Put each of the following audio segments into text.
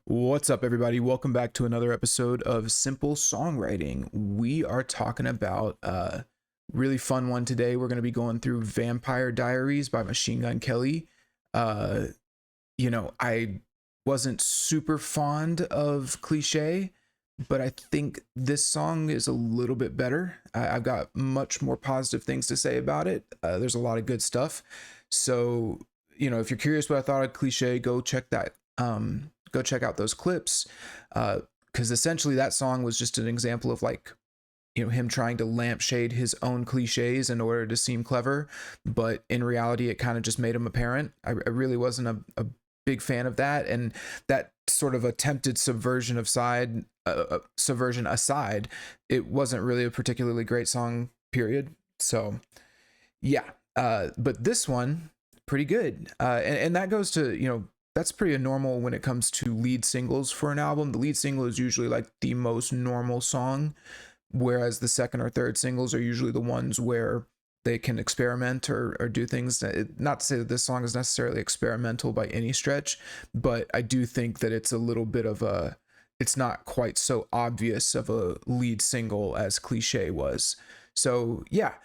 What's up, everybody? Welcome back to another episode of Simple Songwriting. We are talking about a really fun one today. We're going to be going through Vampire Diaries by Machine Gun Kelly. Uh, I wasn't super fond of Cliche, but I think this song is a little bit better. I've got much more positive things to say about it. There's a lot of good stuff. So, if you're curious what I thought of Cliche, go check that. Go check out those clips, because essentially that song was just an example of him trying to lampshade his own cliches in order to seem clever, but in reality it kind of just made him a parent. I really wasn't a big fan of that, and that sort of attempted subversion aside, it wasn't really a particularly great song, period. So yeah, but this one pretty good, and that goes to that's pretty normal when it comes to lead singles for an album. The lead single is usually like the most normal song, whereas the second or third singles are usually the ones where they can experiment or do things. Not to say that this song is necessarily experimental by any stretch, but I do think that it's a little bit of it's not quite so obvious of a lead single as Cliche was. So yeah,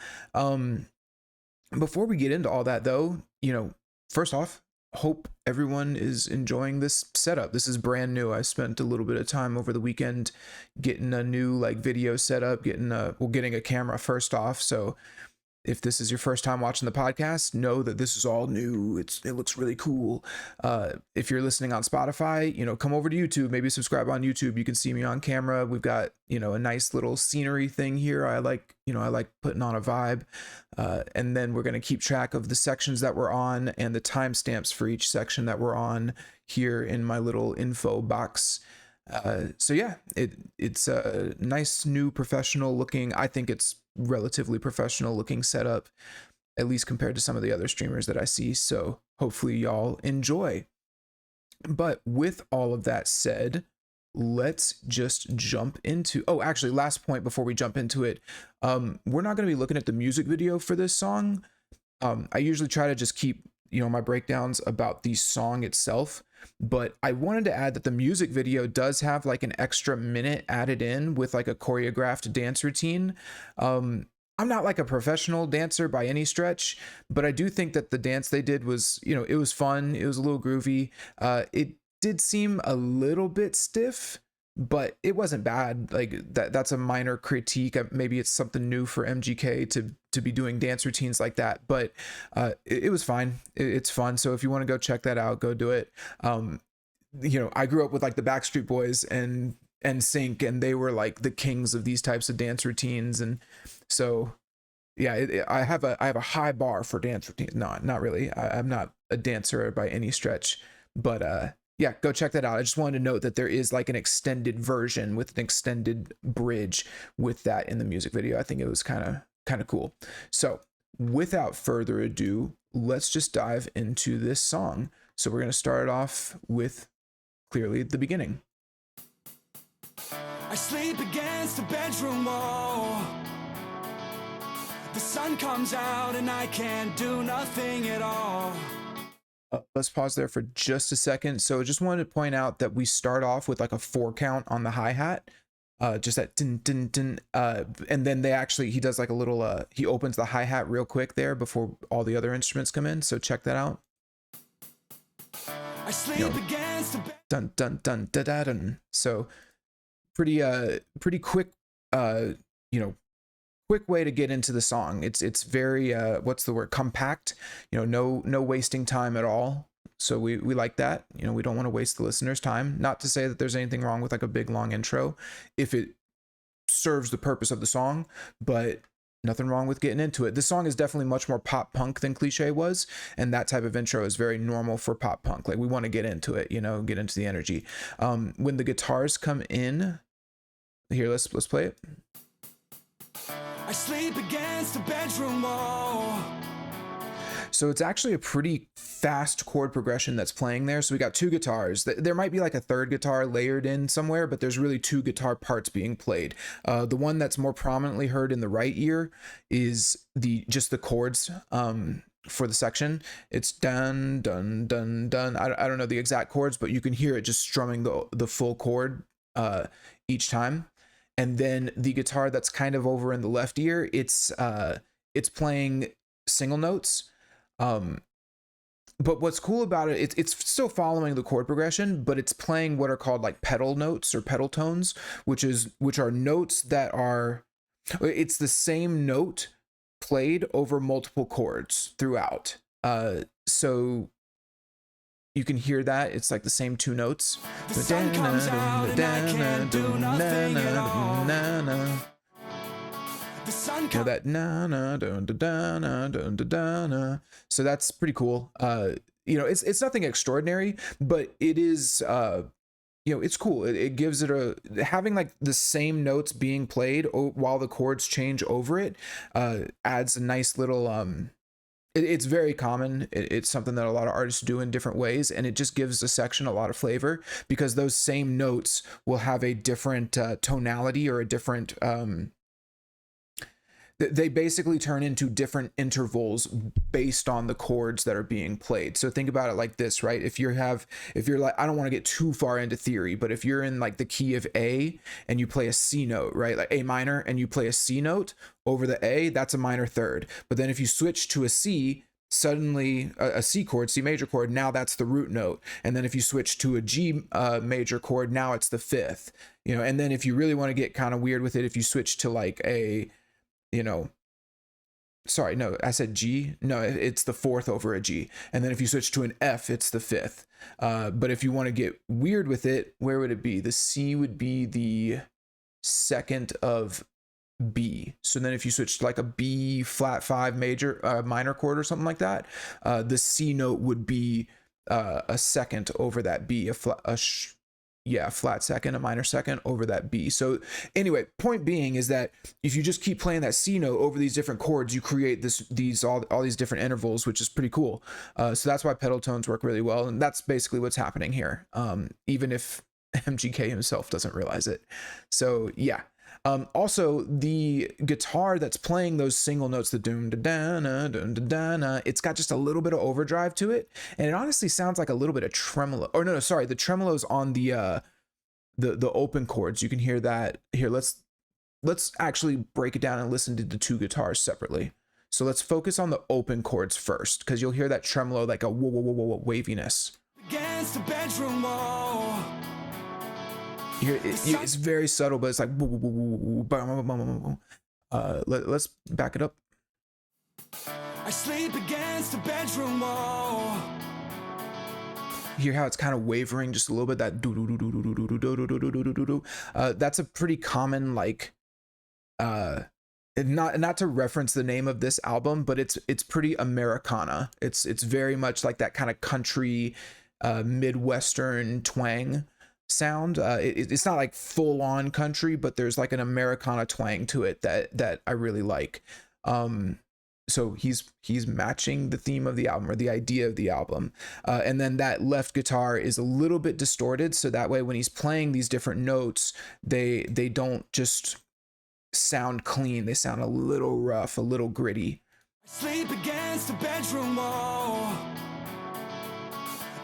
before we get into all that though, first off, hope everyone is enjoying this setup. This is brand new. I spent a little bit of time over the weekend getting a new video setup, getting a camera first off. So if this is your first time watching the podcast, know that this is all new. It looks really cool. If you're listening on Spotify, come over to YouTube, maybe subscribe on YouTube. You can see me on camera. We've got, a nice little scenery thing here. I like putting on a vibe. And then we're going to keep track of the sections that we're on and the timestamps for each section that we're on here in my little info box. So yeah, it's a nice new professional looking, I think it's relatively professional looking setup, at least compared to some of the other streamers that I see. So hopefully y'all enjoy. But with all of that said, let's just jump into, actually, last point before we jump into it. We're not going to be looking at the music video for this song. I usually try to just keep, my breakdowns about the song itself, but I wanted to add that the music video does have like an extra minute added in with like a choreographed dance routine. I'm not like a professional dancer by any stretch, but I do think that the dance they did was, it was fun. It was a little groovy. It did seem a little bit stiff, but it wasn't bad. Like that's a minor critique. Maybe it's something new for MGK to be doing dance routines like that, but it was fine. It's fun. So if you want to go check that out, go do it. I grew up with like the Backstreet Boys and Sync, and they were like the kings of these types of dance routines. And so yeah, I have a high bar for dance routines. No, not really. I'm not a dancer by any stretch, but yeah, go check that out. I just wanted to note that there is like an extended version with an extended bridge with that in the music video. I think it was kind of cool. So without further ado, let's just dive into this song. So we're going to start off with clearly the beginning. I sleep against the bedroom wall. The sun comes out and I can't do nothing at all. Let's pause there for just a second. So just wanted to point out that we start off with like a 4 count on the hi-hat, just that din, din, din, and then he does like a little, he opens the hi-hat real quick there before all the other instruments come in. So check that out. I sleep against the dun, dun, dun, da, da, dun. So pretty quick, quick way to get into the song. It's very what's the word, compact, no wasting time at all. So we like that. We don't want to waste the listener's time. Not to say that there's anything wrong with like a big long intro if it serves the purpose of the song, but nothing wrong with getting into it. This song is definitely much more pop punk than Cliche was, and that type of intro is very normal for pop punk. Like we want to get into it, get into the energy. When the guitars come in here, let's play it. I sleep against the bedroom wall. So it's actually a pretty fast chord progression that's playing there. So we got 2 guitars. There might be like a 3rd guitar layered in somewhere, but there's really 2 guitar parts being played. The one that's more prominently heard in the right ear is just the chords. for the section. It's dun dun dun dun. I don't know the exact chords, but you can hear it just strumming the full chord each time. And then the guitar that's kind of over in the left ear, it's playing single notes. But what's cool about it, it's still following the chord progression, but it's playing what are called like pedal notes or pedal tones, which are notes that are, it's the same note played over multiple chords throughout. So you can hear that it's like the same two notes. The sun comes out and I can't do nothing at all. The sun You know that na na dun dun dun dun dun dun dun na. So that's pretty cool. You know, it's nothing extraordinary, but it is you know, it's cool. It gives it a, having like the same notes being played while the chords change over it adds a nice little it's very common. It's something that a lot of artists do in different ways, and it just gives the section a lot of flavor because those same notes will have a different tonality or a different they basically turn into different intervals based on the chords that are being played. So think about it like this, right? If you're like, I don't want to get too far into theory, but if you're in like the key of A and you play a C note, right? Like A minor, and you play a C note over the A, that's a minor third. But then if you switch to a C, suddenly a C chord, C major chord, now that's the root note. And then if you switch to a G major chord, now it's the fifth, you know. And then if you really want to get kind of weird with it, if you switch to like a, you know, sorry, no, I said G. No, it's the fourth over a G. And then if you switch to an F, it's the fifth. But if you want to get weird with it, where would it be? The C would be the second of B. So then if you switch to like a B flat 5 major minor chord or something like that, the C note would be a second over that B, a flat second, a minor second over that B. So anyway, point being is that if you just keep playing that C note over these different chords, you create all these different intervals, which is pretty cool. So that's why pedal tones work really well, and that's basically what's happening here. Even if MGK himself doesn't realize it. So yeah. Also, the guitar that's playing those single notes, the dun da da dun da da, it's got just a little bit of overdrive to it, and it honestly sounds like a little bit of tremolo. Or no, sorry, the tremolo's on the open chords. You can hear that here. Let's actually break it down and listen to the two guitars separately. So let's focus on the open chords first, because you'll hear that tremolo, like a whoa, whoa, whoa, whoa, waviness. against the bedroom wall. It's very subtle, but it's like let's back it up. I sleep against the bedroom wall. Hear how it's kind of wavering just a little bit, that do do do do do do do do do do do do do. That's a pretty common, like not to reference the name of this album, but it's pretty Americana. It's very much like that kind of country midwestern twang sound. It's not like full on country, but there's like an Americana twang to it that I really like. So he's matching the theme of the album, or the idea of the album. And then that left guitar is a little bit distorted, so that way when he's playing these different notes, they don't just sound clean, they sound a little rough, a little gritty. I sleep against the bedroom wall.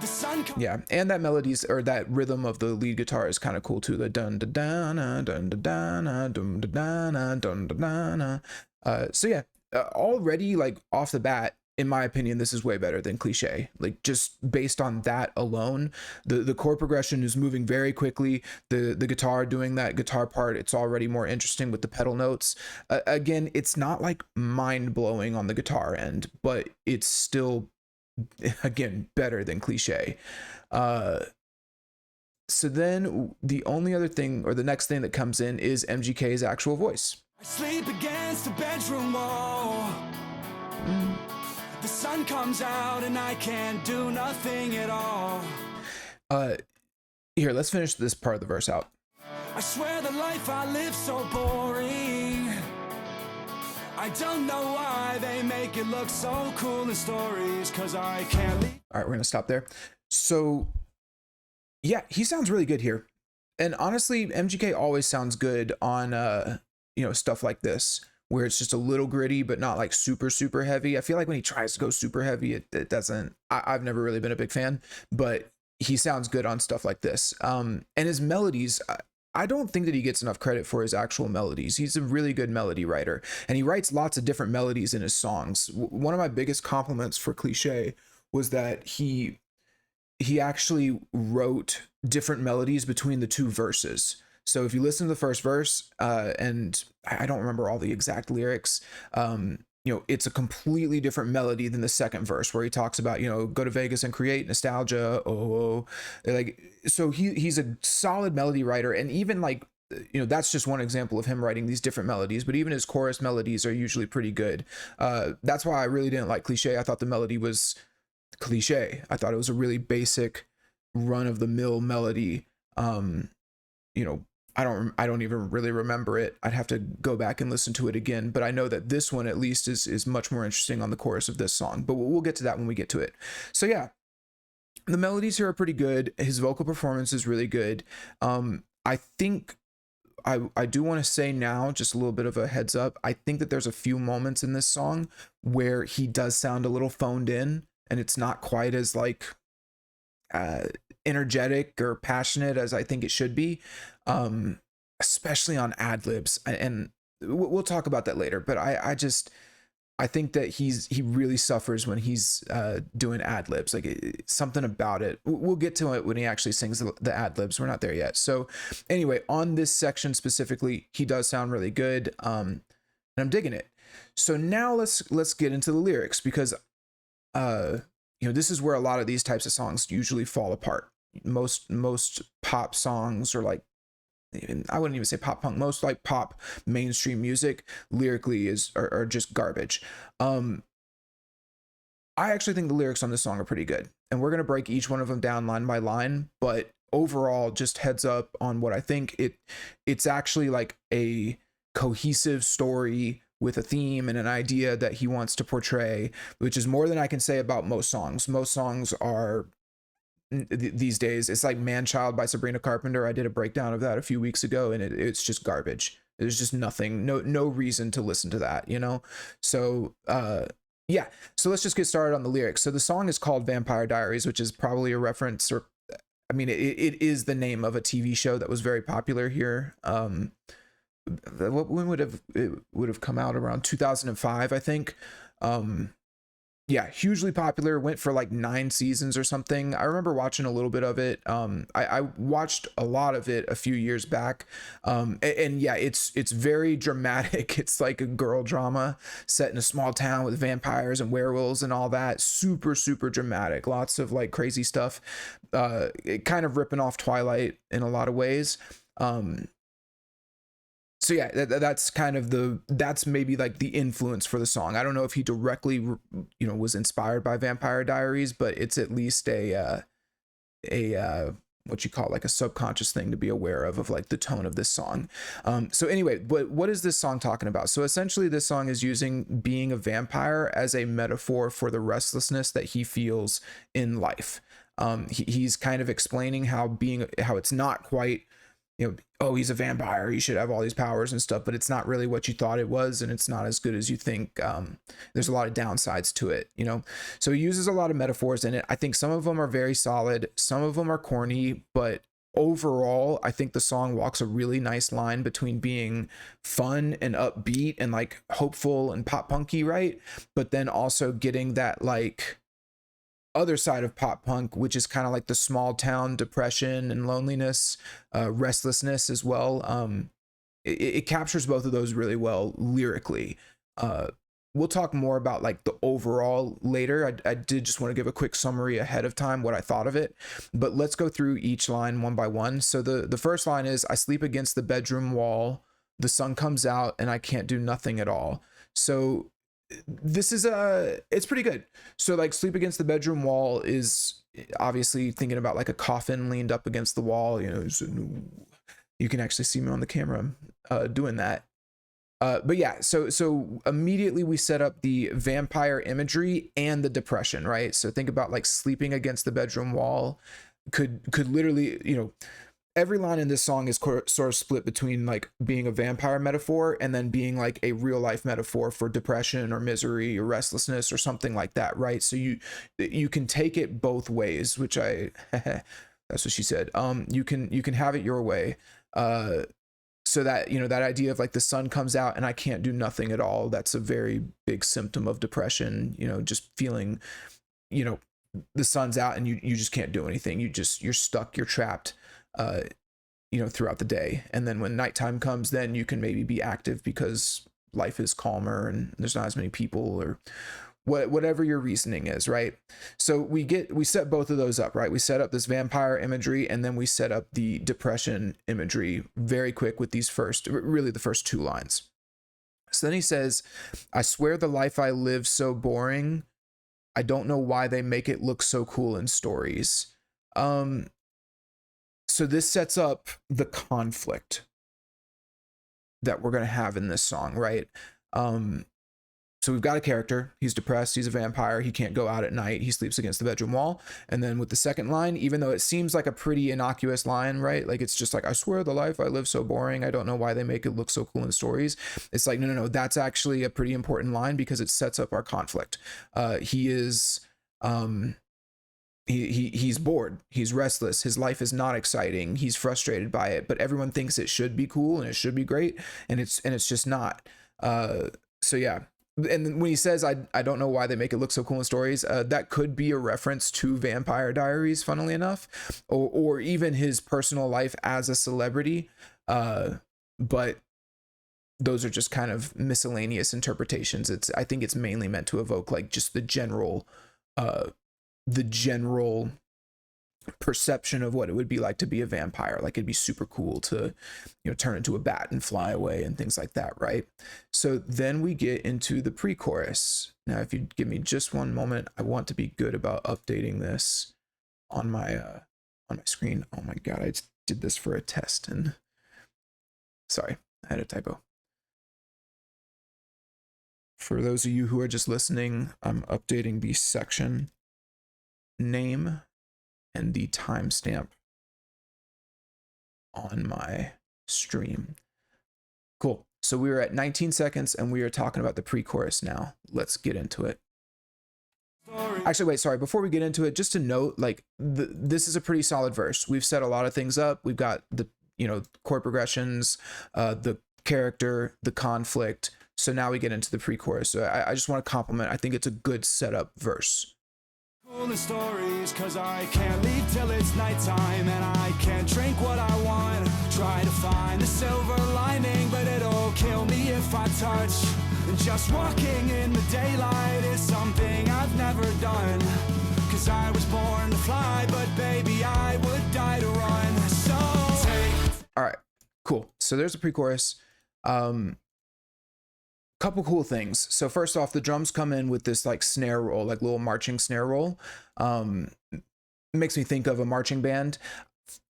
The sun Yeah, and that melodies, or that rhythm of the lead guitar is kind of cool too. The dun da da na dun da da na dun da da na dun da da na. So yeah, already, like off the bat, in my opinion, this is way better than Cliche. Like just based on that alone, the chord progression is moving very quickly. The guitar doing that guitar part, it's already more interesting with the pedal notes. Again, it's not like mind blowing on the guitar end, but it's still, again, better than Cliche. So then the only other thing, or the next thing that comes in, is MGK's actual voice. I sleep against the bedroom wall. The sun comes out and I can't do nothing at all. Here, let's finish this part of the verse out. I swear the life I live so boring. I don't know why they make it look so cool in stories, cause I can't leave. All right, we're gonna stop there. So yeah, he sounds really good here. And honestly, MGK always sounds good on stuff like this, where it's just a little gritty, but not like super, super heavy. I feel like when he tries to go super heavy, it doesn't, I've never really been a big fan, but he sounds good on stuff like this. And his melodies, I don't think that he gets enough credit for his actual melodies. He's a really good melody writer, and he writes lots of different melodies in his songs. One of my biggest compliments for Cliche was that he actually wrote different melodies between the two verses. So if you listen to the first verse, and I don't remember all the exact lyrics, it's a completely different melody than the second verse, where he talks about, go to Vegas and create nostalgia. Oh, like, so he's a solid melody writer. And even like, that's just one example of him writing these different melodies, but even his chorus melodies are usually pretty good. That's why I really didn't like Cliche. I thought the melody was cliche. I thought it was a really basic run of the mill melody. I don't even really remember it. I'd have to go back and listen to it again, but I know that this one at least is much more interesting on the chorus of this song, but we'll get to that when we get to it. So yeah, the melodies here are pretty good. His vocal performance is really good. I think I do want to say now, just a little bit of a heads up, I think that there's a few moments in this song where he does sound a little phoned in, and it's not quite as like energetic or passionate as I think it should be, especially on ad libs. And we'll talk about that later. But I think that he really suffers when he's doing ad libs. Like something about it. We'll get to it when he actually sings the ad libs. We're not there yet. So anyway, on this section specifically, he does sound really good, and I'm digging it. So now let's get into the lyrics, because this is where a lot of these types of songs usually fall apart. Most pop songs, or like, I wouldn't even say pop punk, most like pop mainstream music lyrically are just garbage. I actually think the lyrics on this song are pretty good, and we're going to break each one of them down line by line, but overall, just heads up on what I think. It's actually like a cohesive story with a theme and an idea that he wants to portray, which is more than I can say about most songs. Most songs are, these days, it's like Man Child by Sabrina Carpenter. I did a breakdown of that a few weeks ago, and it's just garbage. There's just nothing, no reason to listen to that, So yeah, so let's just get started on the lyrics. So the song is called Vampire Diaries, which is probably a reference, or I mean, it is the name of a TV show that was very popular here. When would have come out around 2005, I think. Yeah, hugely popular, went for like 9 seasons or something. I remember watching a little bit of it. I watched a lot of it a few years back. And yeah, it's very dramatic. It's like a girl drama set in a small town with vampires and werewolves and all that. Super, super dramatic. Lots of like crazy stuff. It kind of ripping off Twilight in a lot of ways. So yeah, that's kind of that's maybe like the influence for the song. I don't know if he directly, was inspired by Vampire Diaries, but it's at least a what you call like a subconscious thing to be aware of like the tone of this song. So anyway, but what is this song talking about? So essentially this song is using being a vampire as a metaphor for the restlessness that he feels in life. He's kind of explaining how it's not quite, oh, he's a vampire, he should have all these powers and stuff, but it's not really what you thought it was, and it's not as good as you think. There's a lot of downsides to it, So he uses a lot of metaphors in it. I think some of them are very solid, some of them are corny, but overall, I think the song walks a really nice line between being fun and upbeat and like hopeful and pop punky, right? But then also getting that like other side of pop punk, which is kind of like the small town depression and loneliness, restlessness as well. It captures both of those really well lyrically. We'll talk more about like the overall later. I did just want to give a quick summary ahead of time what I thought of it, but let's go through each line one by one. So the first line is, I sleep against the bedroom wall, the sun comes out and I can't do nothing at all. So this is it's pretty good. So like sleep against the bedroom wall is obviously thinking about like a coffin leaned up against the wall. You can actually see me on the camera doing that. But yeah, so immediately we set up the vampire imagery and the depression, right? So think about like sleeping against the bedroom wall could literally, every line in this song is sort of split between like being a vampire metaphor and then being like a real life metaphor for depression or misery or restlessness or something like that, right? So you can take it both ways, which I that's what she said. You can have it your way. So that, you know, that idea of like the sun comes out and I can't do nothing at all, that's a very big symptom of depression, you know, just feeling, you know, the sun's out and you just can't do anything. You're stuck, you're trapped, you know, throughout the day. And then when nighttime comes, then you can maybe be active because life is calmer and there's not as many people, or whatever your reasoning is, right? So we set both of those up, right? We set up this vampire imagery and then we set up the depression imagery very quick with these really the first two lines. So then he says, I swear the life I live so boring. I don't know why they make it look so cool in stories. So this sets up the conflict that we're going to have in this song, right? So we've got a character, he's depressed, he's a vampire, he can't go out at night, he sleeps against the bedroom wall. And then with the second line, even though it seems like a pretty innocuous line, right? Like it's just like, I swear the life I live so boring, I don't know why they make it look so cool in stories. It's like, no, that's actually a pretty important line because it sets up our conflict. He is he's bored, he's restless, his life is not exciting, he's frustrated by it, but everyone thinks it should be cool and it should be great, and it's just not. So yeah. And when he says, I don't know why they make it look so cool in stories, that could be a reference to Vampire Diaries, funnily enough, or even his personal life as a celebrity. But those are just kind of miscellaneous interpretations. I think it's mainly meant to evoke like just the general perception of what it would be like to be a vampire. Like it'd be super cool to, you know, turn into a bat and fly away and things like that, right? So then we get into the pre-chorus. Now, if you give me just one moment, I want to be good about updating this on my screen. Oh my god, I just did this for a test and sorry, I had a typo. For those of you who are just listening, I'm updating the section name and the timestamp on my stream. Cool. So we were at 19 seconds and we are talking about the pre-chorus now. Let's get into it. Actually, wait, sorry. Before we get into it, just to note, like this is a pretty solid verse. We've set a lot of things up. We've got the, you know, chord progressions, the character, the conflict. So now we get into the pre-chorus. So I just want to compliment. I think it's a good setup verse. Cool in stories, cause I can't leave till it's nighttime, and I can't drink what I want. Try to find the silver lining, but it'll kill me if I touch. And just walking in the daylight is something I've never done. Cause I was born to fly, but baby, I would die to run. So all right, cool. So there's a pre-chorus. Couple cool things. So first off, the drums come in with this like snare roll, like little marching snare roll. Makes me think of a marching band.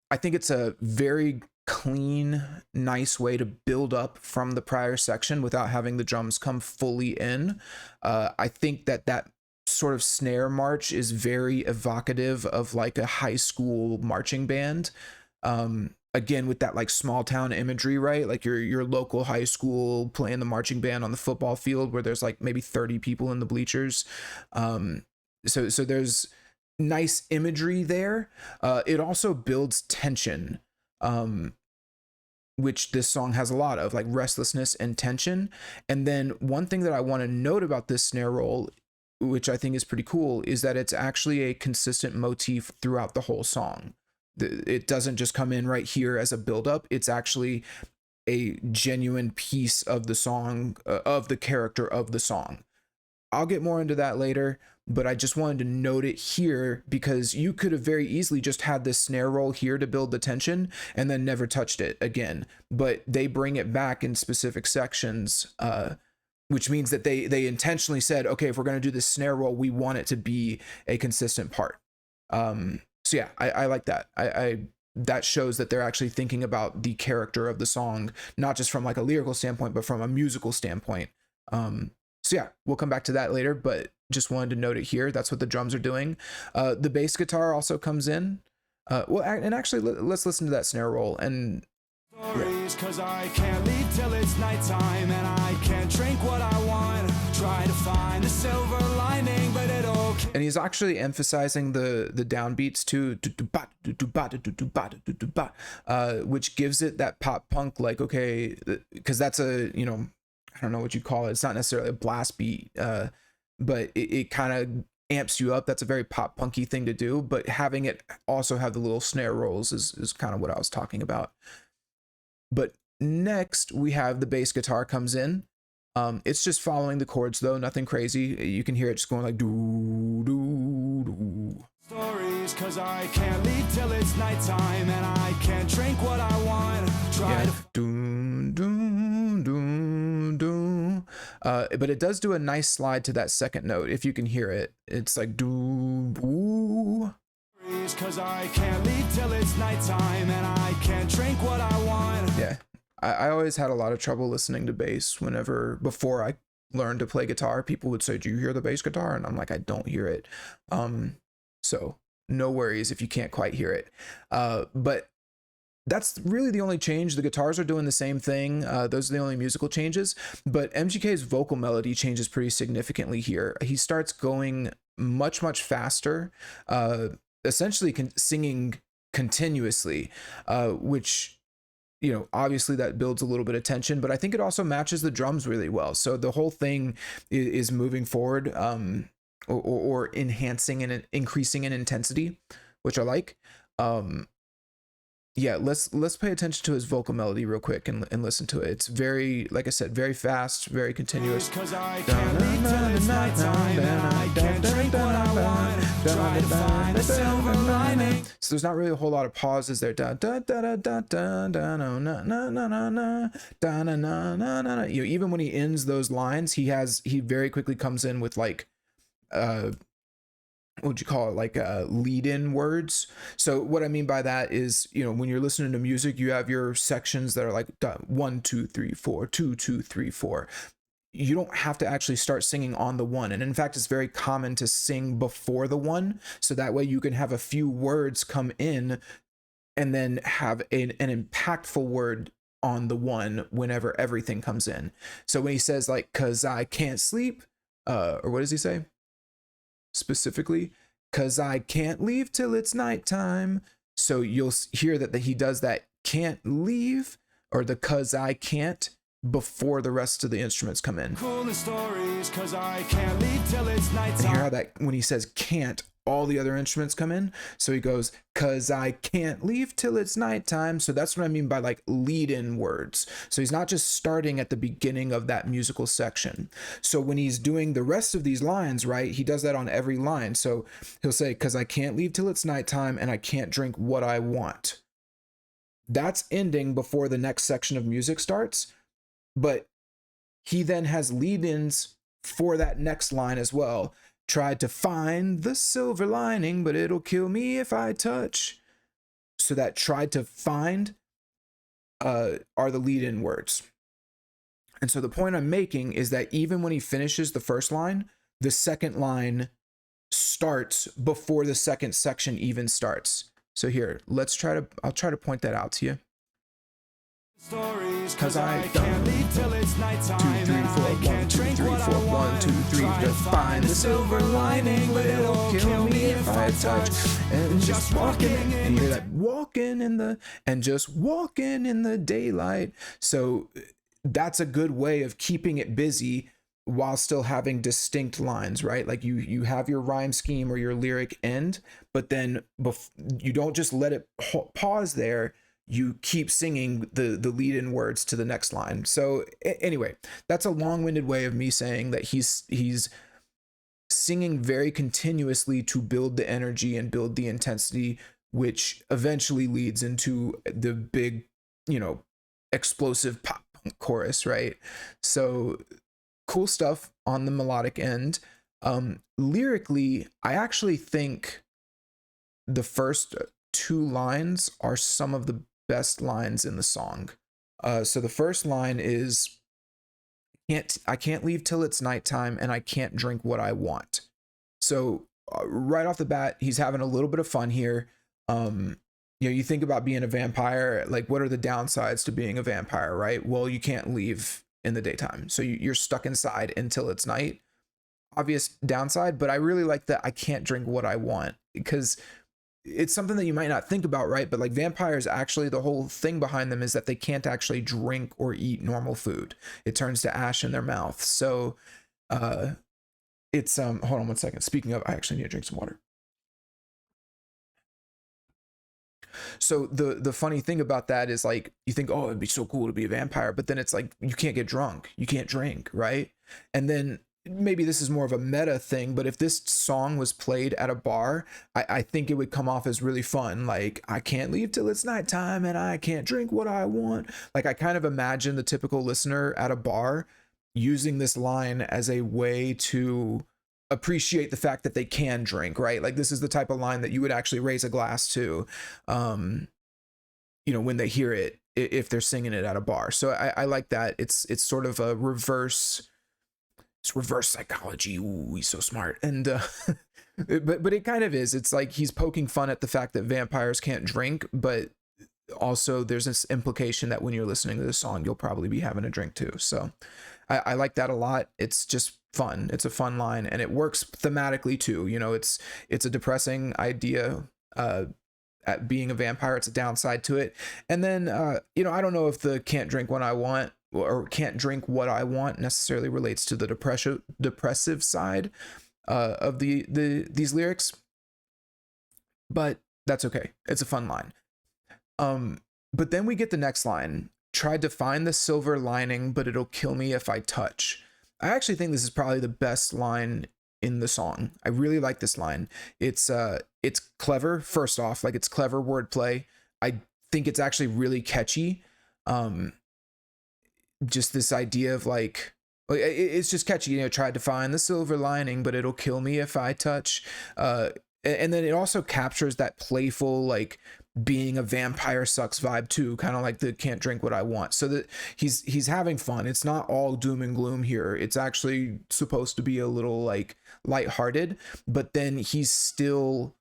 I think it's a very clean, nice way to build up from the prior section without having the drums come fully in. I think that sort of snare march is very evocative of like a high school marching band. Again, with that like small town imagery, right? Like your local high school playing the marching band on the football field where there's like maybe 30 people in the bleachers. So there's nice imagery there. It also builds tension, which this song has a lot of, like restlessness and tension. And then one thing that I want to note about this snare roll, which I think is pretty cool, is that it's actually a consistent motif throughout the whole song. It doesn't just come in right here as a buildup. It's actually a genuine piece of the song, of the character of the song. I'll get more into that later, but I just wanted to note it here because you could have very easily just had this snare roll here to build the tension and then never touched it again. But they bring it back in specific sections, which means that they intentionally said, okay, if we're going to do this snare roll, we want it to be a consistent part. So yeah, I like that. That shows that they're actually thinking about the character of the song, not just from like a lyrical standpoint, but from a musical standpoint. So yeah, we'll come back to that later, but just wanted to note it here. That's what the drums are doing. The bass guitar also comes in. Well, and actually, let's listen to that snare roll. And Stories, cause I can't leave till it's nighttime, and I can't drink what I want. Try to find the silver lining, but it'll. And he's actually emphasizing the downbeats too, which gives it that pop punk, like, okay, because that's a, you know, I don't know what you call it. It's not necessarily a blast beat, but it kind of amps you up. That's a very pop punky thing to do, but having it also have the little snare rolls is kind of what I was talking about. But next we have the bass guitar comes in. It's just following the chords though, nothing crazy. You can hear it just going like doo doo doo. Stories, cause I can't leave till it's nighttime, and I can't drink what I want. Try to doo doo doo doo. But it does do a nice slide to that second note if you can hear it. It's like doo doo. Cause I can't leave till it's nighttime, and I can't drink what I want. Yeah, I always had a lot of trouble listening to bass before I learned to play guitar. People would say, do you hear the bass guitar? And I'm like, I don't hear it. So no worries if you can't quite hear it. But that's really the only change. The guitars are doing the same thing. Those are the only musical changes. But MGK's vocal melody changes pretty significantly here. He starts going much, much faster, essentially singing continuously, which, you know, obviously that builds a little bit of tension, but I think it also matches the drums really well. So the whole thing is moving forward, or enhancing and increasing in intensity, which I like. Yeah, let's pay attention to his vocal melody real quick and listen to it. It's very, like I said, very fast, very continuous. Cause I can't leave till it's nighttime, and I can't drink what I want. Try to find the silver lining. So there's not really a whole lot of pauses there. Da da da da da da da na na na na na na da na na na na. You know, even when he ends those lines, he very quickly comes in with like what would you call it, like lead-in words. So what I mean by that is, you know, when you're listening to music, you have your sections that are like 1 2 3 4 2 2 3 4. You don't have to actually start singing on the one, and in fact it's very common to sing before the one, so that way you can have a few words come in and then have an impactful word on the one whenever everything comes in. So when he says like, cause I can't sleep, or what does he say specifically? Cause I can't leave till it's nighttime. So you'll hear that he does that can't leave, or the cause I can't, before the rest of the instruments come in. Cool stories, cause I can't leave till it's nighttime. And hear how that when he says can't, all the other instruments come in. So he goes, cause I can't leave till it's nighttime. So that's what I mean by like lead-in words. So he's not just starting at the beginning of that musical section. So when he's doing the rest of these lines, right, he does that on every line. So he'll say, cause I can't leave till it's nighttime, and I can't drink what I want. That's ending before the next section of music starts. But he then has lead-ins for that next line as well. Tried to find the silver lining, but it'll kill me if I touch. So that tried to find are the lead-in words. And so the point I'm making is that even when he finishes the first line, the second line starts before the second section even starts. So here, I'll try to point that out to you. Stories, cause I can't leave till it's nighttime, 2 3 4 1 2 3 4 1 2 3 to find the silver lining, but it'll kill me if I touch. And just walking, and you hear that walking in the daylight. So that's a good way of keeping it busy while still having distinct lines, right? Like you have your rhyme scheme or your lyric end, but then you don't just let it pause there. You keep singing the lead-in words to the next line. So anyway, that's a long-winded way of me saying that he's singing very continuously to build the energy and build the intensity, which eventually leads into the big, you know, explosive pop punk chorus, right? So cool stuff on the melodic end. Lyrically, I actually think the first 2 lines are some of the best lines in the song. So the first line is, I can't leave till it's nighttime, and I can't drink what I want. So right off the bat, he's having a little bit of fun here. You know, you think about being a vampire, like what are the downsides to being a vampire, right? Well, you can't leave in the daytime. So you're stuck inside until it's night. Obvious downside, but I really like that I can't drink what I want, because it's something that you might not think about, right? But like vampires, actually, the whole thing behind them is that they can't actually drink or eat normal food. It turns to ash in their mouth. So uh it's hold on one second. Speaking of, I actually need to drink some water. So the funny thing about that is, like, you think, oh, it'd be so cool to be a vampire, but then it's like you can't get drunk, you can't drink, right? And then maybe this is more of a meta thing, but if this song was played at a bar, I think it would come off as really fun. Like, I can't leave till it's nighttime and I can't drink what I want. Like, I kind of imagine the typical listener at a bar using this line as a way to appreciate the fact that they can drink, right? Like, this is the type of line that you would actually raise a glass to, um, you know, when they hear it, if they're singing it at a bar. So I like that. It's sort of a reverse, it's reverse psychology. Ooh, he's so smart. And but it kind of is. It's like he's poking fun at the fact that vampires can't drink, but also there's this implication that when you're listening to this song, you'll probably be having a drink too. So I like that a lot. It's just fun. It's a fun line, and it works thematically too. You know, it's a depressing idea. At being a vampire, it's a downside to it. And then you know, I don't know if the can't drink what I want or can't drink what I want necessarily relates to the depressive side of these lyrics, but that's okay. It's a fun line. But then we get the next line. Tried to find the silver lining, but it'll kill me if I touch. I actually think this is probably the best line in the song. I really like this line. It's clever, first off, like it's clever wordplay. I think it's actually really catchy. Just this idea of like, it's just catchy, you know, tried to find the silver lining, but it'll kill me if I touch. And then it also captures that playful, like, being a vampire sucks vibe too, kind of like the can't drink what I want. So that he's having fun. It's not all doom and gloom here. It's actually supposed to be a little like lighthearted, but then he's still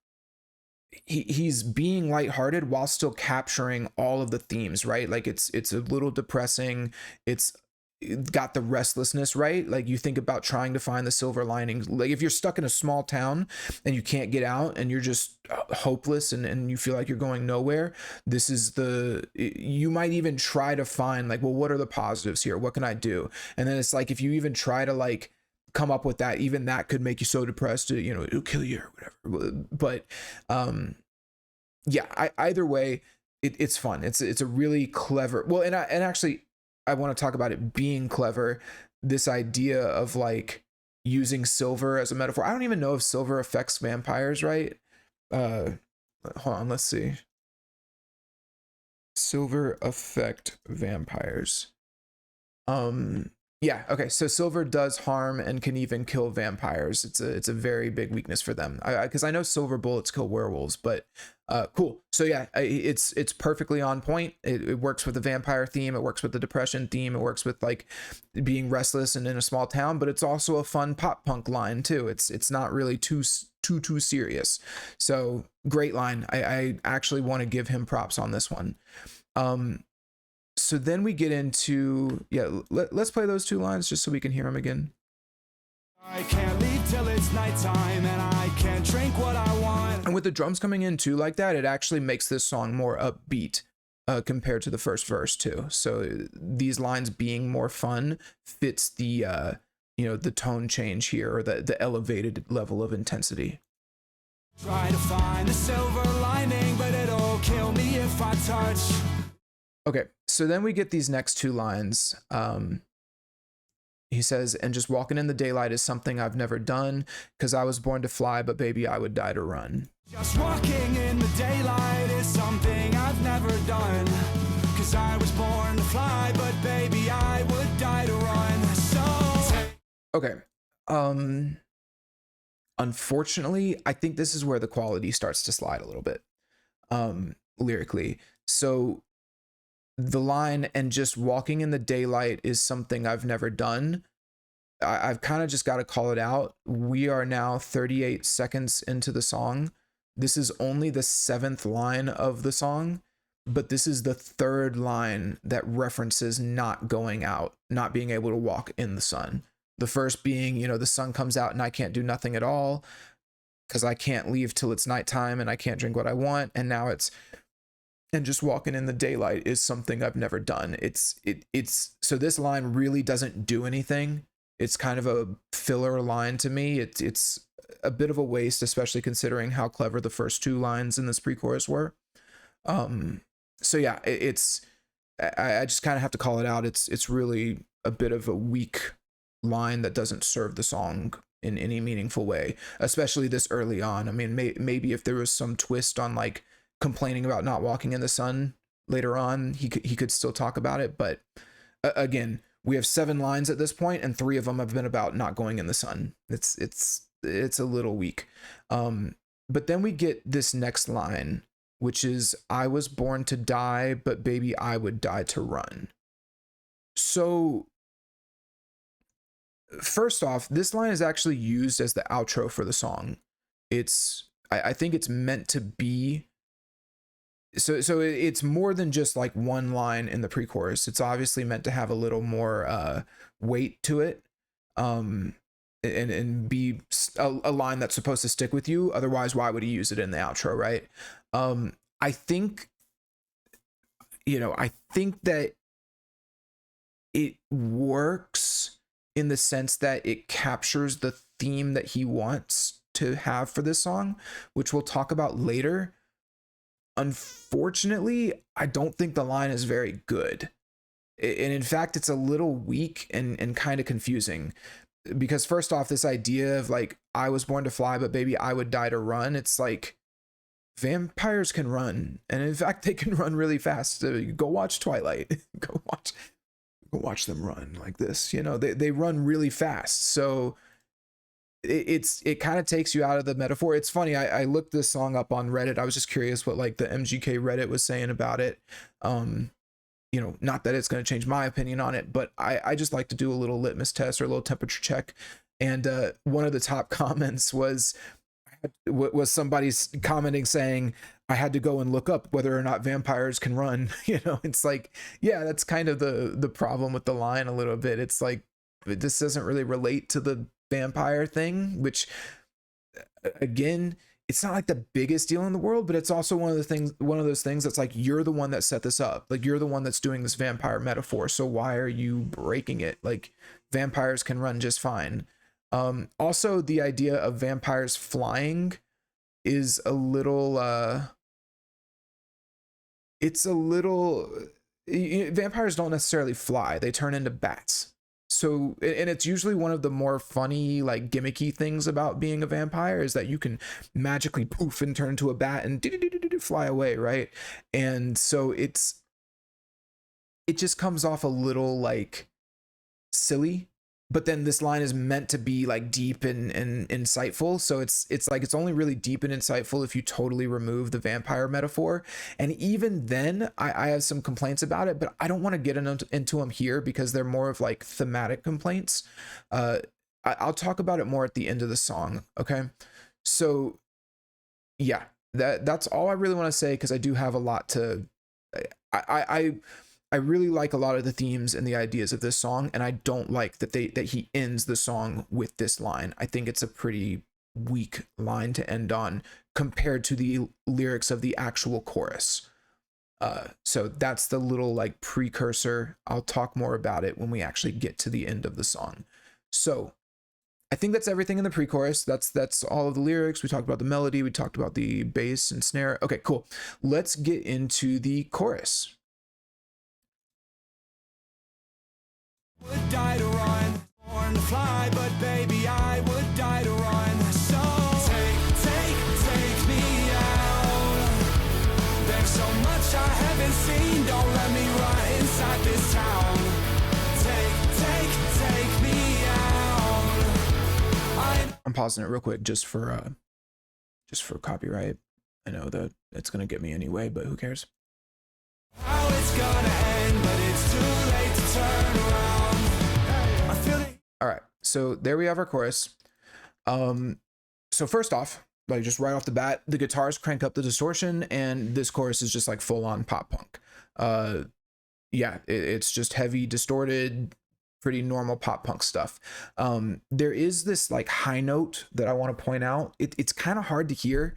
he's being lighthearted while still capturing all of the themes, right? Like it's a little depressing. It's got the restlessness, right? Like, you think about trying to find the silver lining. Like, if you're stuck in a small town and you can't get out and you're just hopeless and you feel like you're going nowhere, this is you might even try to find, like, well, what are the positives here? What can I do? And then it's like, if you even try to like come up with that, even that could make you so depressed, you know, it'll kill you or whatever. But yeah, either way, it's fun. It's a really clever, well, and actually I want to talk about it being clever. This idea of like using silver as a metaphor. I don't even know if silver affects vampires, right? Uh, hold on, let's see. Silver affect vampires. Yeah, okay. So silver does harm and can even kill vampires. It's a very big weakness for them. Because I know silver bullets kill werewolves, but cool. So yeah, it's perfectly on point. It works with the vampire theme. It works with the depression theme. It works with like being restless and in a small town. But it's also a fun pop punk line too. It's not really too serious. So great line. I actually want to give him props on this one. So then we get into, yeah, let's play those two lines just so we can hear them again. I can't leave till it's nighttime and I can't drink what I want. And with the drums coming in too like that, it actually makes this song more upbeat compared to the first verse too. So these lines being more fun fits the, you know, the tone change here, or the elevated level of intensity. Try to find the silver lining, but it'll kill me if I touch. Okay, so then we get these next two lines. He says, and just walking in the daylight is something I've never done, because I was born to fly, but baby, I would die to run. Just walking in the daylight is something I've never done, because I was born to fly, but baby, I would die to run. So okay. Unfortunately, I think this is where the quality starts to slide a little bit, lyrically. So the line, and just walking in the daylight is something I've never done. I've kind of just got to call it out. We are now 38 seconds into the song. This is only the 7th line of the song, but this is the 3rd line that references not going out, not being able to walk in the sun. The first being, you know, the sun comes out and I can't do nothing at all because I can't leave till it's nighttime and I can't drink what I want. And now it's, and just walking in the daylight is something I've never done. It's so this line really doesn't do anything. It's kind of a filler line to me. It's a bit of a waste, especially considering how clever the first 2 lines in this pre-chorus were. So yeah, I just kind of have to call it out. It's really a bit of a weak line that doesn't serve the song in any meaningful way, especially this early on. I mean, maybe if there was some twist on like complaining about not walking in the sun later on, he could still talk about it. But again, we have 7 lines at this point, and 3 of them have been about not going in the sun. It's a little weak. But then we get this next line, which is, I was born to die, but baby, I would die to run. So first off, this line is actually used as the outro for the song. I think it's meant to be, so it's more than just like one line in the pre-chorus. It's obviously meant to have a little more weight to it, and be a line that's supposed to stick with you. Otherwise, why would he use it in the outro, right? I think that it works in the sense that it captures the theme that he wants to have for this song, which we'll talk about later. Unfortunately, I don't think the line is very good. And in fact, it's a little weak and kind of confusing, because first off, this idea of like, I was born to fly, but baby, I would die to run. It's like, vampires can run. And in fact, they can run really fast. Go watch Twilight. Go watch them run like this. You know, they run really fast. So it kind of takes you out of the metaphor. It's funny. I looked this song up on Reddit. I was just curious what like the MGK Reddit was saying about it. You know, not that it's going to change my opinion on it, but I just like to do a little litmus test or a little temperature check. And one of the top comments was somebody's commenting saying, I had to go and look up whether or not vampires can run. You know, it's like, yeah, that's kind of the problem with the line a little bit. It's like, this doesn't really relate to the vampire thing, which again, it's not like the biggest deal in the world, but it's also one of those things that's like, you're the one that set this up. Like, you're the one that's doing this vampire metaphor. So why are you breaking it? Like, vampires can run just fine. Also, the idea of vampires flying is a little, vampires don't necessarily fly. They turn into bats. So, and it's usually one of the more funny, like gimmicky things about being a vampire is that you can magically poof and turn into a bat and fly away, right? And so it just comes off a little like silly. But then this line is meant to be like deep and insightful. So it's like, it's only really deep and insightful if you totally remove the vampire metaphor. And even then I have some complaints about it, but I don't want to get into them here because they're more of like thematic complaints. I'll talk about it more at the end of the song. Okay. So yeah, that's all I really want to say, because I do have a lot to, I really like a lot of the themes and the ideas of this song, and I don't like that he ends the song with this line. I think it's a pretty weak line to end on compared to the lyrics of the actual chorus. So that's the little like precursor. I'll talk more about it when we actually get to the end of the song. So I think that's everything in the pre-chorus. That's all of the lyrics. We talked about the melody. We talked about the bass and snare. Okay, cool. Let's get into the chorus. Would die to run, born to fly, but baby, I would die to run. So take me out. There's so much I haven't seen. Don't let me run inside this town. Take me out. I'm pausing it real quick just for copyright. I know that it's gonna get me anyway, but who cares? How it's gonna end, but it's too late to turn around. All right, so there we have our chorus. So first off, like just right off the bat, the guitars crank up the distortion, and this chorus is just like full on pop punk. Yeah, it's just heavy, distorted, pretty normal pop punk stuff. There is this like high note that I want to point out. It's kind of hard to hear,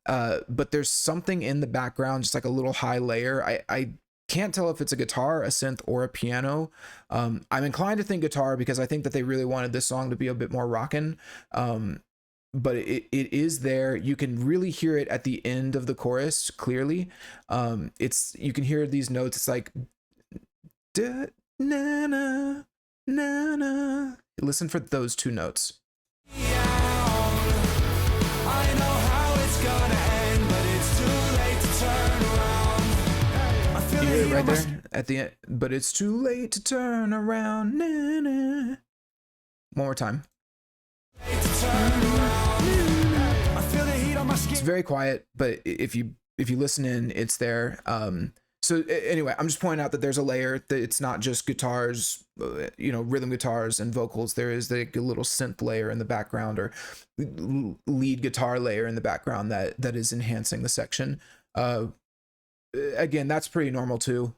but there's something in the background, just like a little high layer. I can't tell if it's a guitar, a synth, or a piano. I'm inclined to think guitar because I think that they really wanted this song to be a bit more rockin'. But it is there. You can really hear it at the end of the chorus clearly. You can hear these notes. It's like da, na, na, na, na. Listen for those two notes. I know how it's gonna end, but it's too late to turn around. I feel You hear it right there at the end, but it's too late to turn around. Na, na. One more time. It's very quiet, but if you listen in, it's there. So anyway, I'm just pointing out that there's a layer, that it's not just guitars, rhythm guitars and vocals. There is like a little synth layer in the background, or lead guitar layer in the background that is enhancing the section. Again, that's pretty normal too.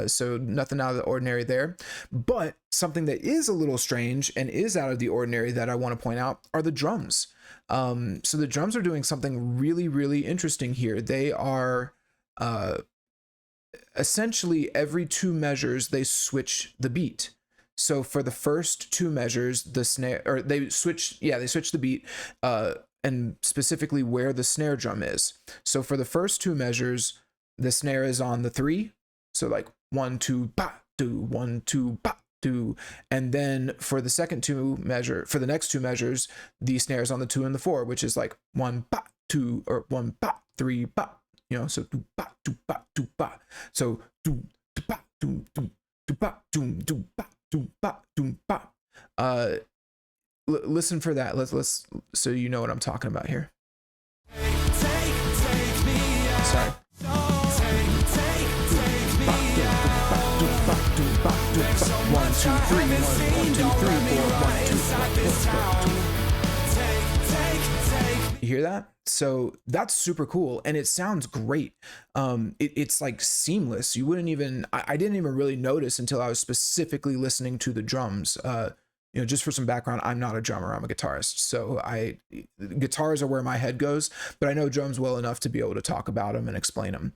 So nothing out of the ordinary there. But something that is a little strange and is out of the ordinary that I want to point out are the drums. So the drums are doing something really, really interesting here. They are essentially every 2 measures they switch the beat. So for the first 2 measures, the snare, or they switch the beat, and specifically where the snare drum is. So for the first 2 measures, the snare is on the 3. So like 1 2 ba do, 1 2 ba do, and then for the next 2 measures, the snare is on the 2 and the 4, which is like 1 ba 2 or 1 ba 3 ba. So do ba do ba do ba. So do ba do ba do ba do ba do ba. Listen for that. Let's so you know what I'm talking about here. Sorry. 1 2 3 1 2 3 4 1 2 3. You hear that? So that's super cool, and it sounds great. It's like seamless. You wouldn't even, I didn't even really notice until I was specifically listening to the drums. Just for some background, I'm not a drummer, I'm a guitarist. So guitars are where my head goes, but I know drums well enough to be able to talk about them and explain them.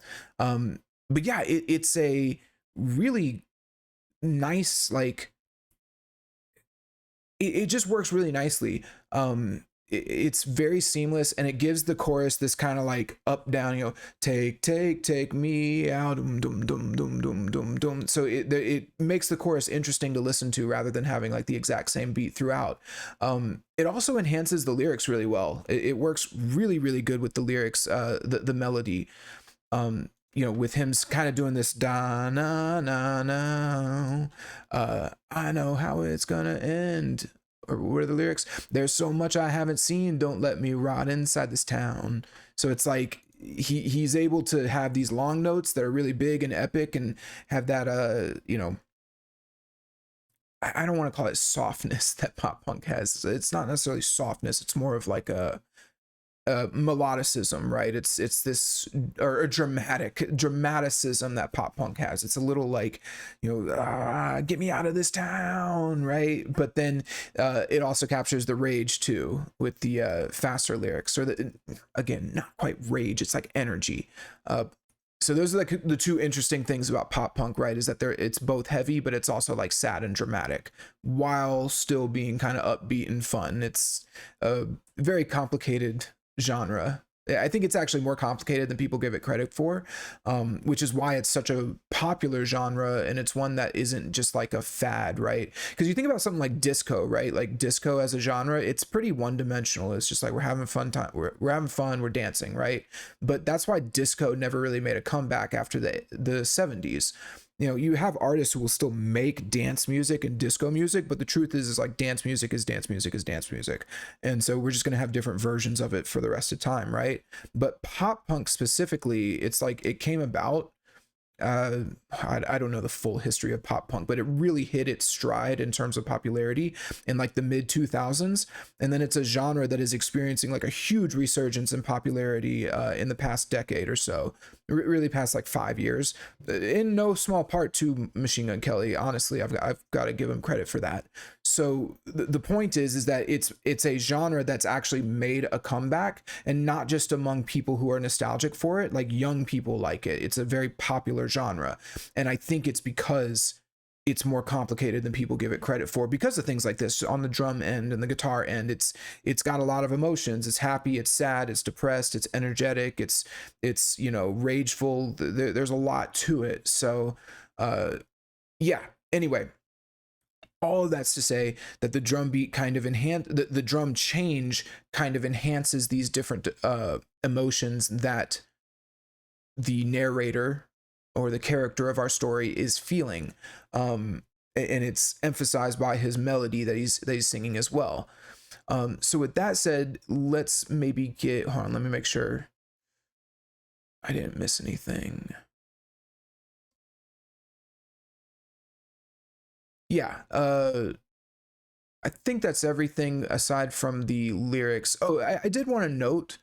But yeah, it's a really nice, like, it just works really nicely. It's very seamless, and it gives the chorus this kind of like up down, take me out, dum dum dum dum dum dum dum. So it makes the chorus interesting to listen to rather than having like the exact same beat throughout. It also enhances the lyrics really well. It works really, really good with the lyrics, the melody. With him kind of doing this da na na na, I know how it's gonna end. Or what are the lyrics? There's so much I haven't seen. Don't let me rot inside this town. So it's like he's able to have these long notes that are really big and epic, and have that I don't want to call it softness that pop punk has. It's not necessarily softness. It's more of like a melodicism, right? It's this, or a dramaticism that pop punk has. It's a little like, get me out of this town, right? But then it also captures the rage too with the faster lyrics, or again, not quite rage, it's like energy. So those are like the 2 interesting things about pop punk, right? Is that it's both heavy, but it's also like sad and dramatic while still being kind of upbeat and fun. It's a very complicated genre. I think it's actually more complicated than people give it credit for, which is why it's such a popular genre, and it's one that isn't just like a fad, right? Because you think about something like disco, right? Like disco as a genre, it's pretty one-dimensional. It's just like we're having fun time, we're having fun, we're dancing, right? But that's why disco never really made a comeback after the 70s. You have artists who will still make dance music and disco music, but the truth is like dance music is dance music is dance music. And so we're just going to have different versions of it for the rest of time, right? But pop punk specifically, it's like it came about I don't know the full history of pop punk, but it really hit its stride in terms of popularity in like the mid 2000s. And then it's a genre that is experiencing like a huge resurgence in popularity in the past decade or so, really past like 5 years, in no small part to Machine Gun Kelly. Honestly, I've got to give him credit for that. So the point is that it's a genre that's actually made a comeback, and not just among people who are nostalgic for it. Like young people like it. It's a very popular genre, and I think it's because it's more complicated than people give it credit for, because of things like this on the drum end and the guitar end. It's got a lot of emotions. It's happy, it's sad, it's depressed, it's energetic, it's rageful. There's a lot to it. So yeah, anyway, all of that's to say that the drum beat kind of the drum change kind of enhances these different emotions that the narrator or the character of our story is feeling, and it's emphasized by his melody that he's singing as well. So with that said, let's maybe hold on, let me make sure I didn't miss anything. Yeah, I think that's everything aside from the lyrics. Oh, I did want to note,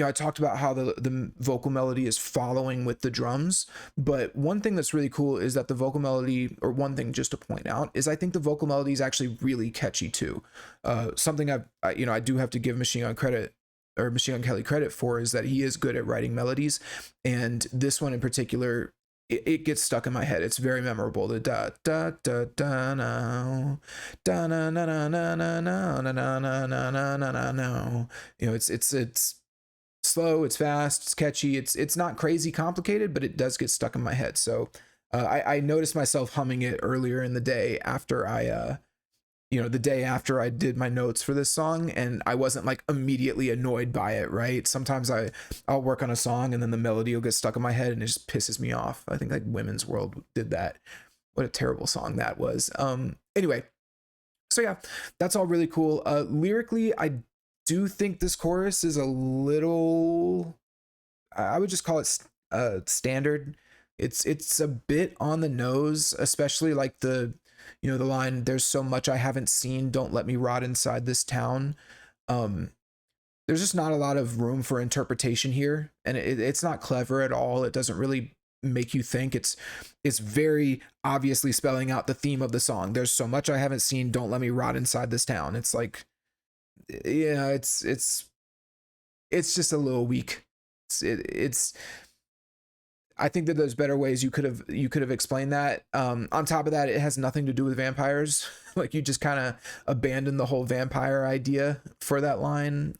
I talked about how the vocal melody is following with the drums, but one thing that's really cool is that the vocal melody, or one thing just to point out, is I think the vocal melody is actually really catchy too. Something I do have to give Machine Gun Kelly credit for is that he is good at writing melodies, and this one in particular, it gets stuck in my head. It's very memorable. The da da da da no da na na na na na na na na na na na na no. It's slow, it's fast, it's catchy. It's not crazy complicated, but it does get stuck in my head. So I noticed myself humming it earlier in the day after the day after I did my notes for this song, and I wasn't like immediately annoyed by it, right? Sometimes I'll work on a song and then the melody will get stuck in my head and it just pisses me off. I think like Women's World did that. What a terrible song that was. Anyway, so yeah, that's all really cool. Lyrically, I do think this chorus is a little, I would just call it standard. It's a bit on the nose, especially like the line, "There's so much I haven't seen, don't let me rot inside this town." There's just not a lot of room for interpretation here, and it's not clever at all. It doesn't really make you think. It's very obviously spelling out the theme of the song. There's so much I haven't seen, don't let me rot inside this town. It's like, yeah, it's just a little weak. It's I think that there's better ways you could have explained that. On top of that, it has nothing to do with vampires. Like, you just kind of abandoned the whole vampire idea for that line.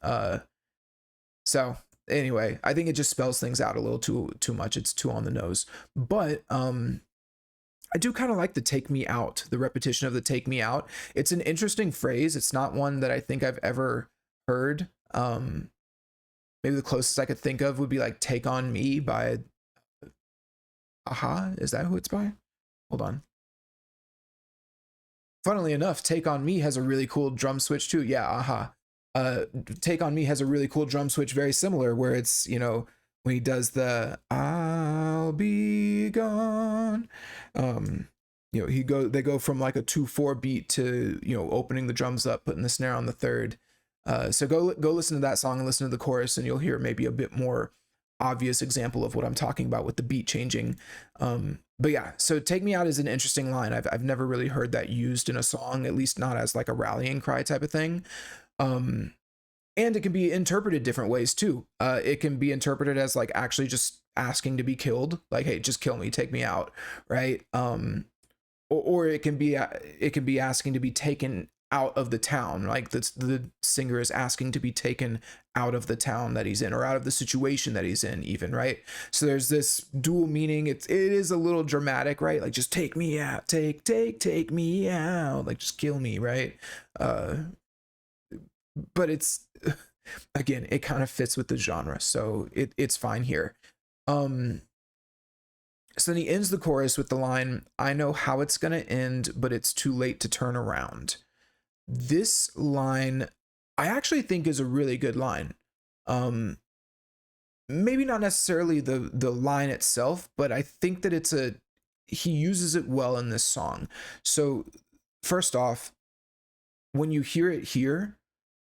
So anyway, I think it just spells things out a little too much. It's too on the nose. But I do kind of like the "take me out," the repetition of the "take me out." It's an interesting phrase. It's not one that I think I've ever heard. Maybe the closest I could think of would be like "Take on Me" by Aha. Is that who it's by? Hold on. Funnily enough, "Take on Me" has a really cool drum switch too. Yeah, Aha. "Take on Me" has a really cool drum switch, very similar, where it's, when he does the "I'll be gone," they go from like a 2/4 beat to, opening the drums up, putting the snare on the third. So go listen to that song and listen to the chorus, and you'll hear maybe a bit more obvious example of what I'm talking about with the beat changing. But yeah, so "Take Me Out" is an interesting line. I've never really heard that used in a song, at least not as like a rallying cry type of thing. And it can be interpreted different ways too. It can be interpreted as like actually just asking to be killed, like, "Hey, just kill me, take me out," right? Or it can be asking to be taken out of the town, like the singer is asking to be taken out of the town that he's in, or out of the situation that he's in, even, right? So there's this dual meaning. It is a little dramatic, right? Like, just take me out, take me out, like, just kill me, right? But it's, again, it kind of fits with the genre, so it's fine here. So then he ends the chorus with the line, "I know how it's gonna end, but it's too late to turn around." This line I actually think is a really good line. maybe not necessarily the line itself, but I think that he uses it well in this song. So first off, when you hear it here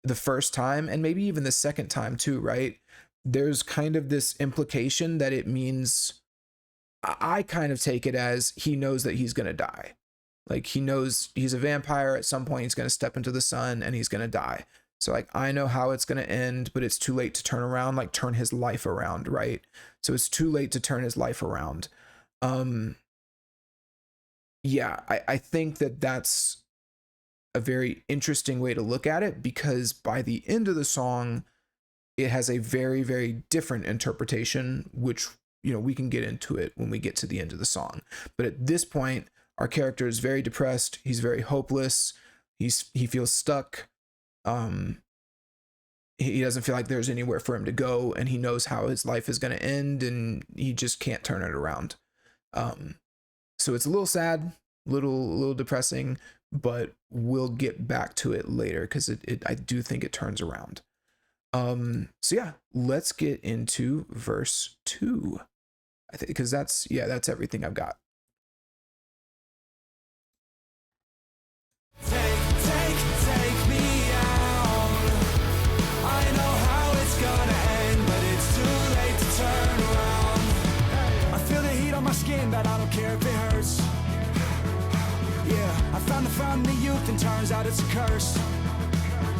the first time, and maybe even the second time too, right? There's kind of this implication that it means, I kind of take it as he knows that he's gonna die. Like he knows he's a vampire. At some point, he's gonna step into the sun and he's gonna die. So like I know how it's gonna end, but it's too late to turn around, like turn his life around, right? So it's too late to turn his life around. Um, yeah, I think that that's a very interesting way to look at it, because by the end of the song, it has a very, very different interpretation, which, we can get into it when we get to the end of the song. But at this point, our character is very depressed. He's very hopeless. He feels stuck. He doesn't feel like there's anywhere for him to go, and he knows how his life is going to end, and he just can't turn it around. So it's a little sad, little depressing, but we'll get back to it later, because I do think it turns around. So yeah, let's get into verse 2. I think, because that's everything I've got. Take me out. I know how it's gonna end, but it's too late to turn around. I feel the heat on my skin, but I don't care if it hurts. Yeah, I found the fountain of youth, and turns out it's a curse.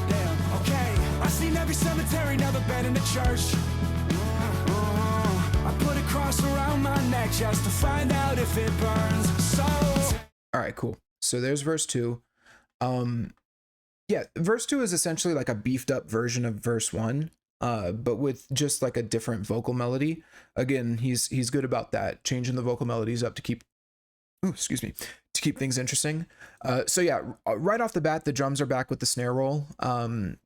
Damn, okay. I've seen every cemetery, never been in a church. I put a cross around my neck just to find out if it burns. So all right, cool. So there's verse 2. Yeah, verse 2 is essentially like a beefed up version of verse 1, but with just like a different vocal melody. Again, he's good about that, changing the vocal melodies up to keep to keep things interesting. So yeah, right off the bat, the drums are back with the snare roll,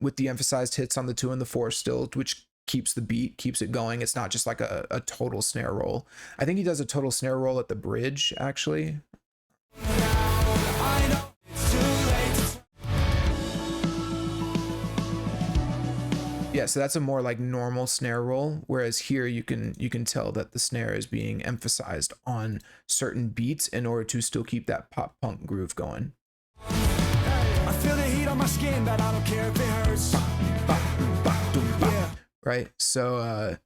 with the emphasized hits on the 2 and the 4 still, which keeps the beat, keeps it going. It's not just like a total snare roll. I think he does a total snare roll at the bridge, actually. Yeah, so that's a more like normal snare roll, whereas here you can tell that the snare is being emphasized on certain beats in order to still keep that pop punk groove going. I feel the heat on my skin, but I don't care if it hurts. Right? So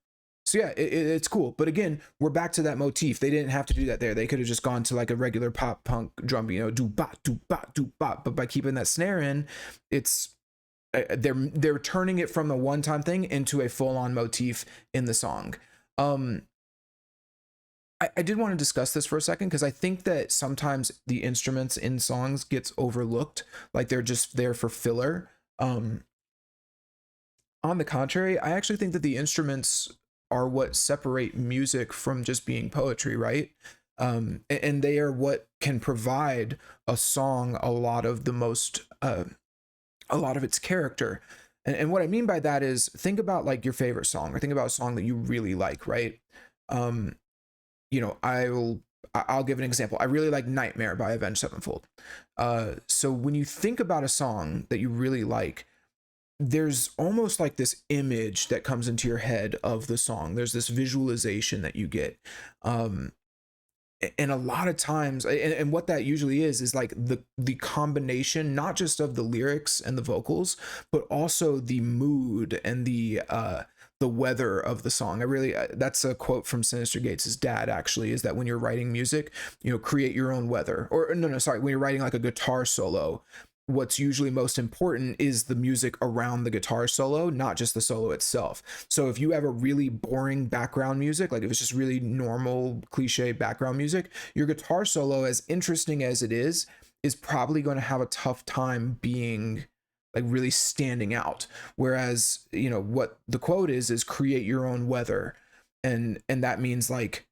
yeah, it's cool. But again, we're back to that motif. They didn't have to do that there. They could have just gone to like a regular pop punk drum, do ba do ba do ba. But by keeping that snare in, it's they're turning it from the one-time thing into a full-on motif in the song. I did want to discuss this for a second, because I think that sometimes the instruments in songs gets overlooked, like they're just there for filler. On the contrary, I actually think that the instruments are what separate music from just being poetry, right? And they are what can provide a song a lot of its character. And what I mean by that is, think about like your favorite song, or think about a song that you really like, right? I'll give an example. I really like Nightmare by Avenged Sevenfold. So when you think about a song that you really like, there's almost like this image that comes into your head of the song. There's this visualization that you get. And a lot of times, and what that usually is like the combination, not just of the lyrics and the vocals, but also the mood and the weather of the song. That's a quote from Sinister Gates' dad, actually, is that when you're writing music, create your own weather. Or no, sorry, when you're writing like a guitar solo, what's usually most important is the music around the guitar solo, not just the solo itself. So if you have a really boring background music, like if it's just really normal cliche background music, your guitar solo, as interesting as it is probably going to have a tough time being like really standing out. Whereas, what the quote is create your own weather. And that means like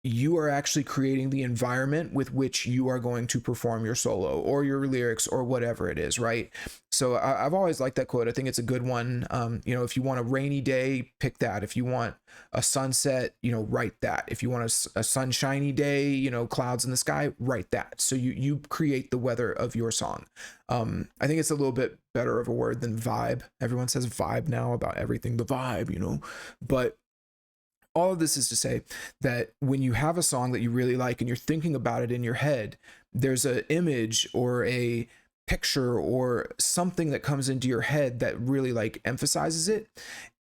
you are actually creating the environment with which you are going to perform your solo or your lyrics or whatever it is, right? So I've always liked that quote. I think it's a good one. If you want a rainy day, pick that. If you want a sunset, write that. If you want a sunshiny day, clouds in the sky, write that. So you create the weather of your song. I think it's a little bit better of a word than vibe. Everyone says vibe now about everything, the vibe, but all of this is to say that when you have a song that you really like and you're thinking about it in your head, there's an image or a picture or something that comes into your head that really like emphasizes it.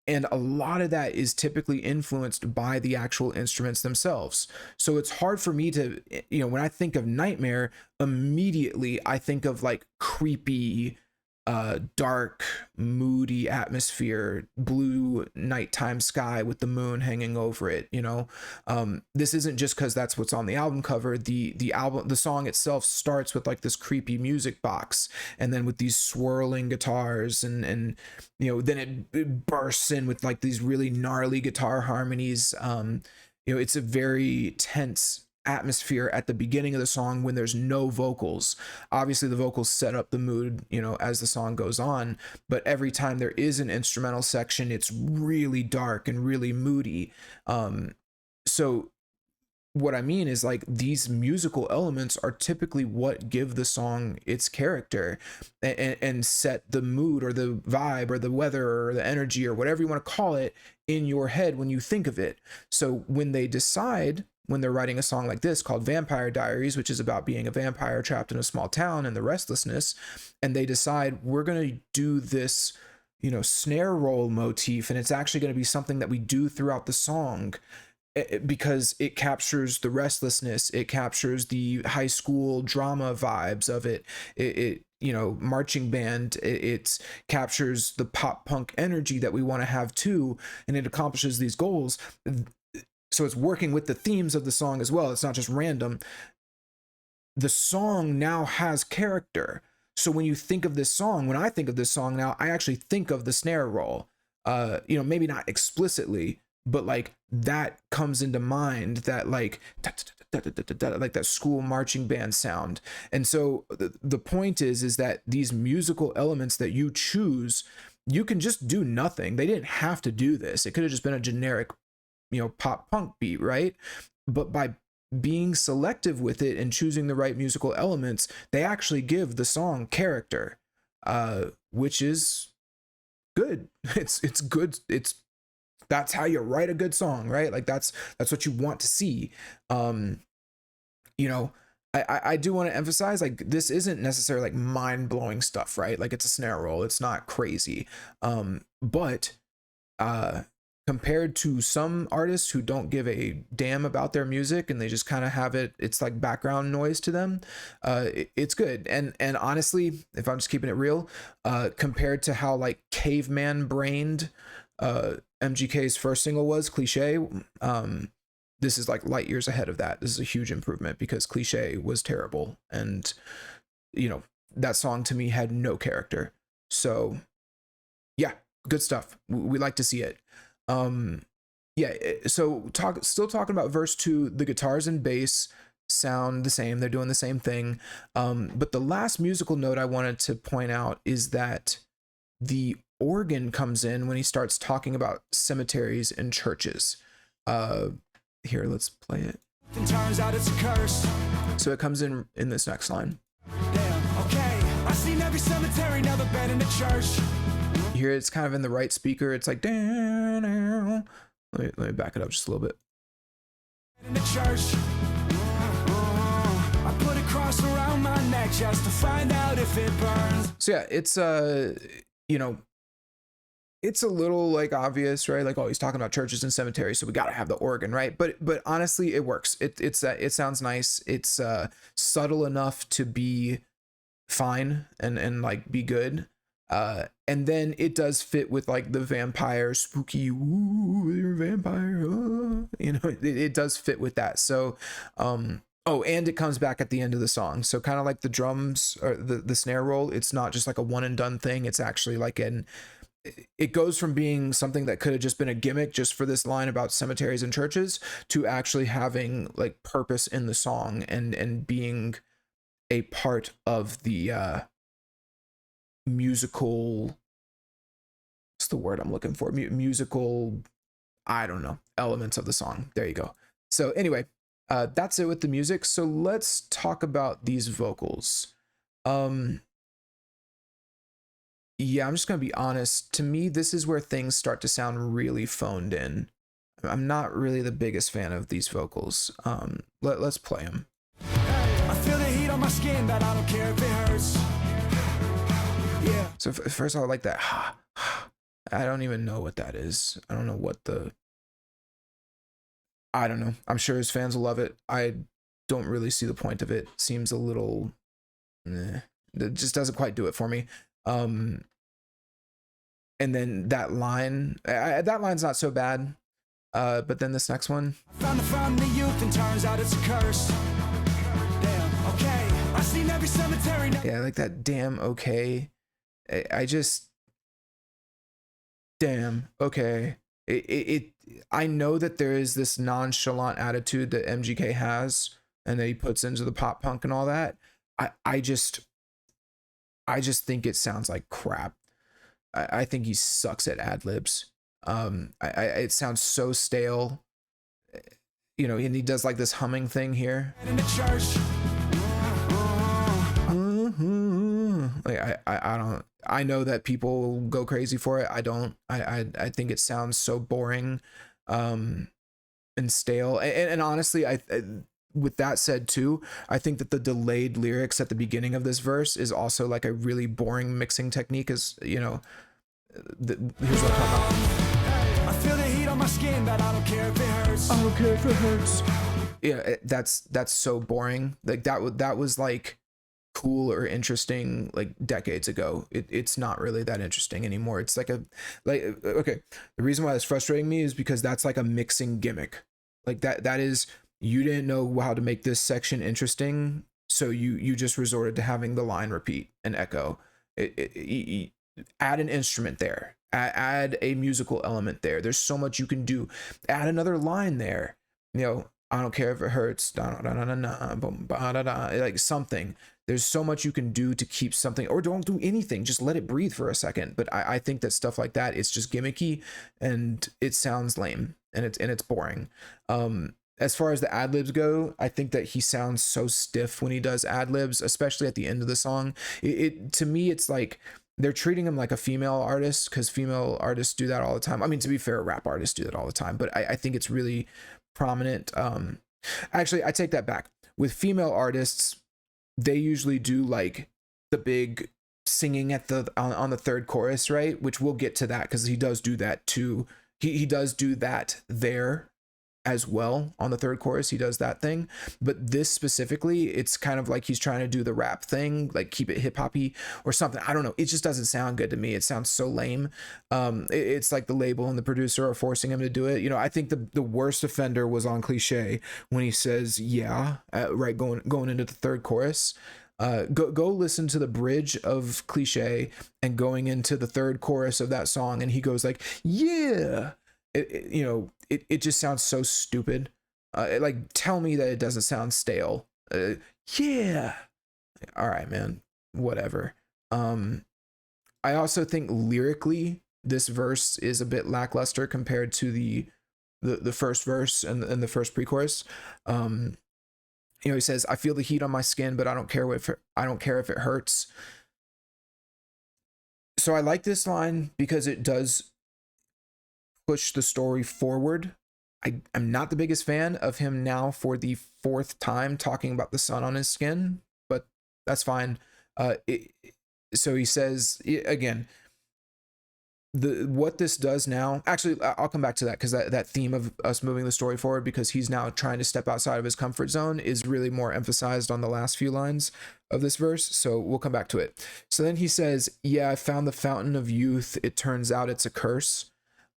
And a lot of that is typically influenced by the actual instruments themselves. So it's hard for me to, when I think of Nightmare, immediately I think of like creepy, dark, moody atmosphere, blue nighttime sky with the moon hanging over it. This isn't just because that's what's on the album cover. The song itself starts with like this creepy music box, and then with these swirling guitars, and then it bursts in with like these really gnarly guitar harmonies. It's a very tense atmosphere at the beginning of the song when there's no vocals. Obviously the vocals set up the mood, as the song goes on, but every time there is an instrumental section, it's really dark and really moody. So what I mean is like these musical elements are typically what give the song its character and set the mood or the vibe or the weather or the energy or whatever you want to call it in your head when you think of it. So when they're writing a song like this called Vampire Diaries, which is about being a vampire trapped in a small town and the restlessness, and they decide we're going to do this, snare roll motif, and it's actually going to be something that we do throughout the song, because it captures the restlessness, it captures the high school drama vibes of it, marching band, it captures the pop punk energy that we want to have too, and it accomplishes these goals. So it's working with the themes of the song as well. It's not just random. The song now has character. So when you think of this song, when I think of this song now, I actually think of the snare roll. Maybe not explicitly, but like that comes into mind, that like like that school marching band sound. And so the point is that these musical elements that you choose, you can just do nothing. They didn't have to do this. It could have just been a generic pop punk beat, right? But by being selective with it and choosing the right musical elements, they actually give the song character, which is good. It's good. That's how you write a good song, right? Like that's what you want to see. I do want to emphasize, like, this isn't necessarily like mind-blowing stuff, right? Like, it's a snare roll, it's not crazy, but compared to some artists who don't give a damn about their music and they just kind of have it's like background noise to them, it's good. And honestly, if I'm just keeping it real, compared to how like caveman brained MGK's first single was, Cliche, this is like light years ahead of that. This is a huge improvement, because Cliche was terrible, and that song to me had no character. So yeah, good stuff. We like to see it. So still talking about verse 2, the guitars and bass sound the same, they're doing the same thing, but the last musical note I wanted to point out is that the organ comes in when he starts talking about cemeteries and churches. Here, let's play it. It turns out it's a curse. So it comes in this next line. Damn, okay, I've seen every cemetery, never been in a church. You hear it's kind of in the right speaker. It's like, let me back it up just a little bit. In the church, I put a cross around my neck just to find out if it burns. So yeah, it's it's a little like obvious, right? Like, oh, he's talking about churches and cemeteries, so we got to have the organ, right? But honestly, it works. It sounds nice. It's subtle enough to be fine and like be good. And then it does fit with like the vampire spooky, ooh, you're a vampire, it does fit with that. So, and it comes back at the end of the song. So kind of like the drums or the snare roll, it's not just like a one and done thing. It's actually like it goes from being something that could have just been a gimmick just for this line about cemeteries and churches to actually having like purpose in the song and being a part of the musical, what's the word I'm looking for? Musical, I don't know, elements of the song. There you go. So anyway, that's it with the music. So let's talk about these vocals. Yeah, I'm just going to be honest. To me, this is where things start to sound really phoned in. I'm not really the biggest fan of these vocals. Let's play them. I feel the heat on my skin, but I don't care if it hurts. Yeah. So first of all, I like that. I don't even know what that is. I don't know what the. I don't know. I'm sure his fans will love it. I don't really see the point of it. Seems a little. It just doesn't quite do it for me. And then that line, that line's not so bad. But then this next one. Found the fountain of youth and turns out it's a curse. Damn, okay. I've seen every cemetery. Yeah, I like that. Damn, okay. I just. Damn, okay. I know that there is this nonchalant attitude that MGK has and that he puts into the pop punk and all that. I just think it sounds like crap. I think he sucks at ad libs. It sounds so stale, you know, and he does like this humming thing here. In the church. Like I don't. I know that people go crazy for it. I don't. I think it sounds so boring, and stale. And honestly, with that said too, I think that the delayed lyrics at the beginning of this verse is also like a really boring mixing technique. As you know, here's what I'm talking about. I feel the heat on my skin, but I don't care if it hurts. I don't care if it hurts. Yeah, that's so boring. Like that was like cool or interesting like decades ago. It's not really that interesting anymore. It's like okay, the reason why it's frustrating me is because that's like a mixing gimmick. Like that is, you didn't know how to make this section interesting, so you just resorted to having the line repeat and echo. Add an instrument there, add a musical element there. There's so much you can do. Add another line there, you know. I don't care if it hurts, like something. There's so much you can do to keep something, or don't do anything. Just let it breathe for a second. But I think that stuff like that, it's just gimmicky and it sounds lame and it's boring. As far as the ad libs go, I think that he sounds so stiff when he does ad libs, especially at the end of the song. To me, it's like they're treating him like a female artist, because female artists do that all the time. I mean, to be fair, rap artists do that all the time, but I think it's really prominent. Actually, I take that back. With female artists, they usually do like the big singing at the on the third chorus, right? Which we'll get to that, because he does do that too. He does do that there as well. On the third chorus, he does that thing. But this specifically, it's kind of like he's trying to do the rap thing, like keep it hip-hoppy or something. I don't know, it just doesn't sound good to me. It sounds so lame. It's like the label and the producer are forcing him to do it. You know, I think the worst offender was on Cliche when he says yeah, right, going into the third chorus. Go listen to the bridge of Cliche and going into the third chorus of that song, and he goes like, yeah. It just sounds so stupid. Like, tell me that it doesn't sound stale. Yeah. All right, man. Whatever. I also think lyrically, this verse is a bit lackluster compared to the first verse and the first pre-chorus. He says, "I feel the heat on my skin, but I don't care if it hurts." So I like this line because it does push the story forward. I'm not the biggest fan of him now for the fourth time talking about the sun on his skin, but that's fine. So he says again, what this does now, actually I'll come back to that, because that theme of us moving the story forward, because he's now trying to step outside of his comfort zone, is really more emphasized on the last few lines of this verse. So we'll come back to it. So then he says, yeah, I found the fountain of youth. It turns out it's a curse.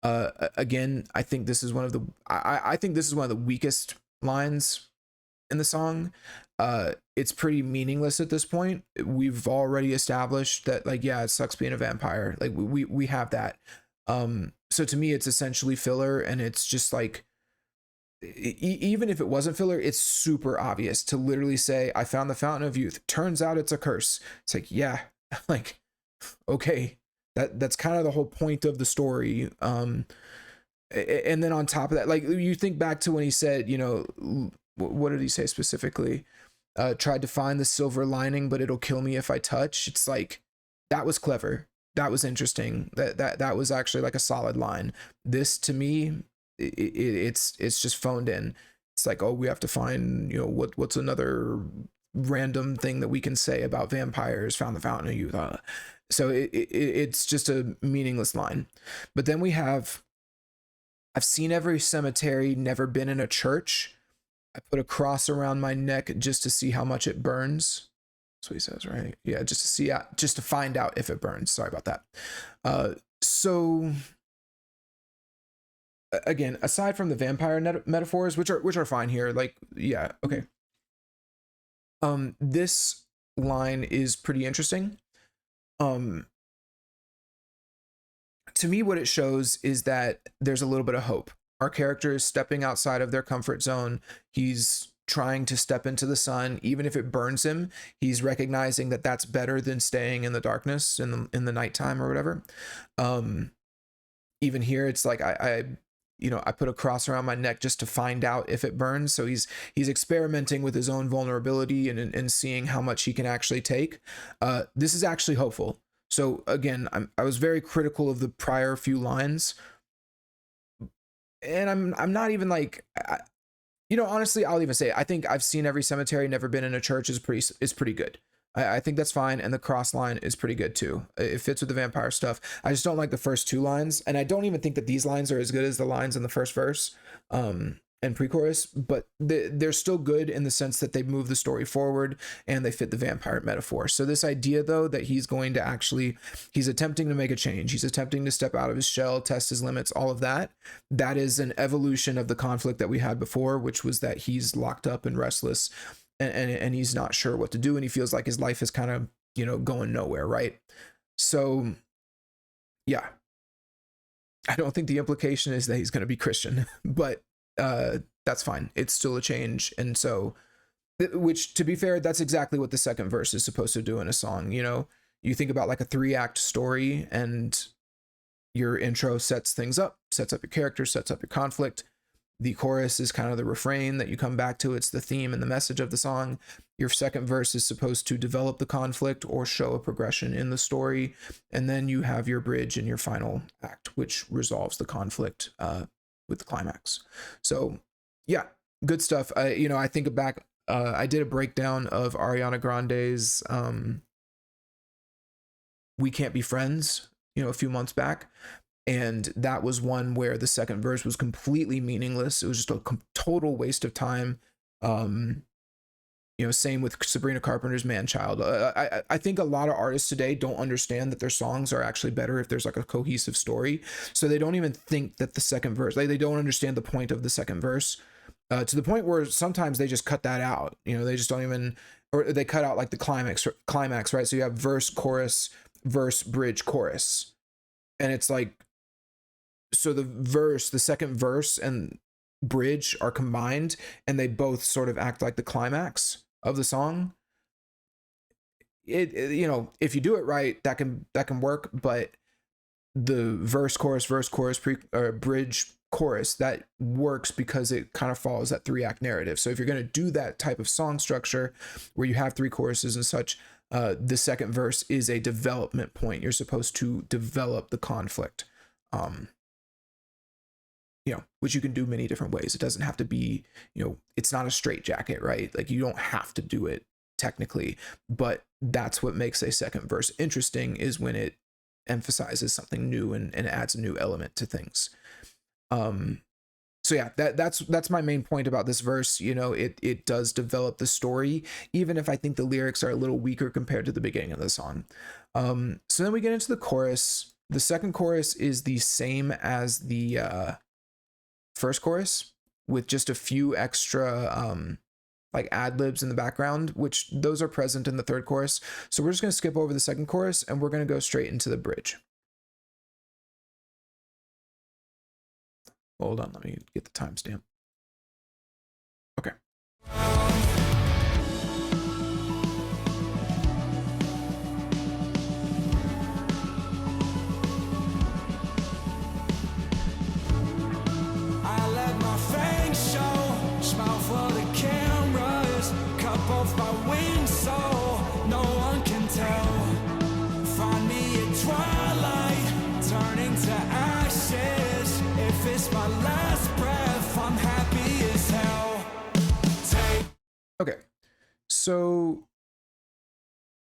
Again, I think this is one of the weakest lines in the song. It's pretty meaningless at this point. We've already established that, like, yeah, it sucks being a vampire. Like, we have that. So to me, it's essentially filler, and it's just like, even if it wasn't filler, it's super obvious to literally say, I found the fountain of youth. Turns out it's a curse. It's like, yeah, like, okay. That's kind of the whole point of the story. And then on top of that, like, you think back to when he said, what did he say specifically? Tried to find the silver lining, but it'll kill me if I touch. It's like, that was clever. That was interesting. That was actually like a solid line. This, to me, it's just phoned in. It's like, oh, we have to find, what's another random thing that we can say about vampires, found the fountain of youth. So it's just a meaningless line. But then we have, I've seen every cemetery, never been in a church. I put a cross around my neck just to see how much it burns. That's what he says, right? Yeah, just to find out if it burns. Sorry about that. So again, aside from the vampire metaphors, which are fine here, like, yeah, okay. This line is pretty interesting. To me, what it shows is that there's a little bit of hope. Our character is stepping outside of their comfort zone. He's trying to step into the sun, even if it burns him. He's recognizing that that's better than staying in the darkness in the nighttime or whatever. Even here, it's like I put a cross around my neck just to find out if it burns. So he's experimenting with his own vulnerability and seeing how much he can actually take. This is actually hopeful. So again, I was very critical of the prior few lines, and I'm not even like, honestly, I'll even say, I think I've seen every cemetery, never been in a church is pretty good. I think that's fine, and the cross line is pretty good too. It fits with the vampire stuff. I just don't like the first two lines, and I don't even think that these lines are as good as the lines in the first verse and pre-chorus, but they're still good in the sense that they move the story forward and they fit the vampire metaphor. So this idea, though, that he's attempting to make a change, he's attempting to step out of his shell, test his limits, all of that is an evolution of the conflict that we had before, which was that he's locked up and restless, and he's not sure what to do, and he feels like his life is kind of, going nowhere, right? So yeah, I don't think the implication is that he's going to be Christian, but that's fine. It's still a change. And so, which, to be fair, that's exactly what the second verse is supposed to do in a song. You think about like a 3-act story, and your intro sets things up, sets up your character, sets up your conflict. The chorus is kind of the refrain that you come back to. It's the theme and the message of the song. Your second verse is supposed to develop the conflict or show a progression in the story. And then you have your bridge and your final act, which resolves the conflict with the climax. So yeah, good stuff. I think back, I did a breakdown of Ariana Grande's We Can't Be Friends, a few months back. And that was one where the second verse was completely meaningless. It was just a total waste of time. Same with Sabrina Carpenter's Man-Child. I think a lot of artists today don't understand that their songs are actually better if there's like a cohesive story. So they don't even think that the second verse, they don't understand the point of the second verse, to the point where sometimes they just cut that out. They just don't even, or they cut out like the climax, right? So you have verse, chorus, verse, bridge, chorus. And it's like, so the second verse and bridge are combined, and they both sort of act like the climax of the song. If you do it right, that can work. But the verse, chorus, bridge, chorus, that works because it kind of follows that 3-act narrative. So if you're going to do that type of song structure where you have 3 choruses and such, the second verse is a development point. You're supposed to develop the conflict, which you can do many different ways. It doesn't have to be, it's not a straitjacket, right? Like, you don't have to do it technically, but that's what makes a second verse interesting, is when it emphasizes something new and adds a new element to things. So yeah, that's my main point about this verse. It does develop the story, even if I think the lyrics are a little weaker compared to the beginning of the song. So then we get into the chorus. The second chorus is the same as the first chorus, with just a few extra like ad-libs in the background, which those are present in the third chorus. So we're just going to skip over the second chorus, and we're going to go straight into the bridge. Hold on, let me get the timestamp. Okay. I let my fangs show, smile for the cameras, cut both my wings so no one can tell. Find me at twilight, turning to ashes. If it's my last breath, I'm happy as hell. Okay, so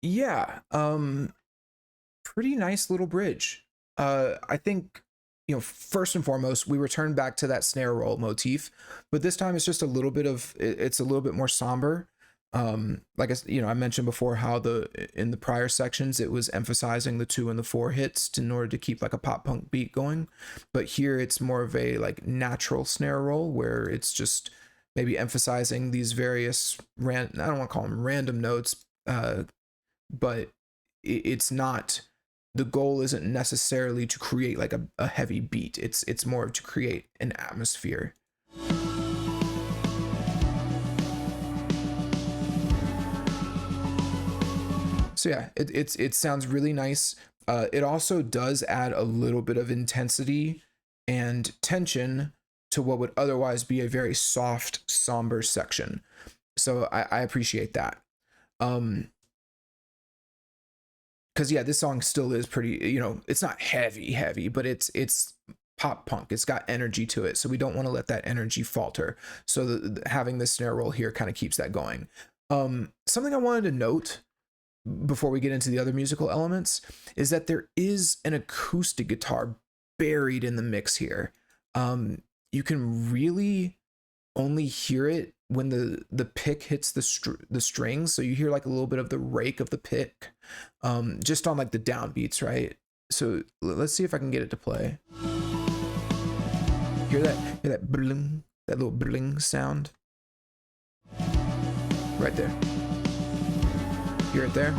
yeah, pretty nice little bridge. I think, you know, first and foremost, we return back to that snare roll motif, but this time it's just a little bit of, it's a little bit more somber. Like I mentioned before how in the prior sections it was emphasizing the 2 and the 4 hits in order to keep like a pop punk beat going, but here it's more of a like natural snare roll where it's just maybe emphasizing these various I don't want to call them random notes, but it's not, the goal isn't necessarily to create like a heavy beat. It's more to create an atmosphere. So yeah, it sounds really nice. It also does add a little bit of intensity and tension to what would otherwise be a very soft, somber section. So I appreciate that. Because yeah, this song still is pretty, you know, it's not heavy, but it's pop punk. It's got energy to it, so we don't want to let that energy falter. So having the snare roll here kind of keeps that going. Something I wanted to note before we get into the other musical elements is that there is an acoustic guitar buried in the mix here. You can really only hear it when the pick hits the strings, so you hear like a little bit of the rake of the pick, just on like the downbeats, right? So let's see if I can get it to play. Hear that bling, that little bling sound right there. Hear it there.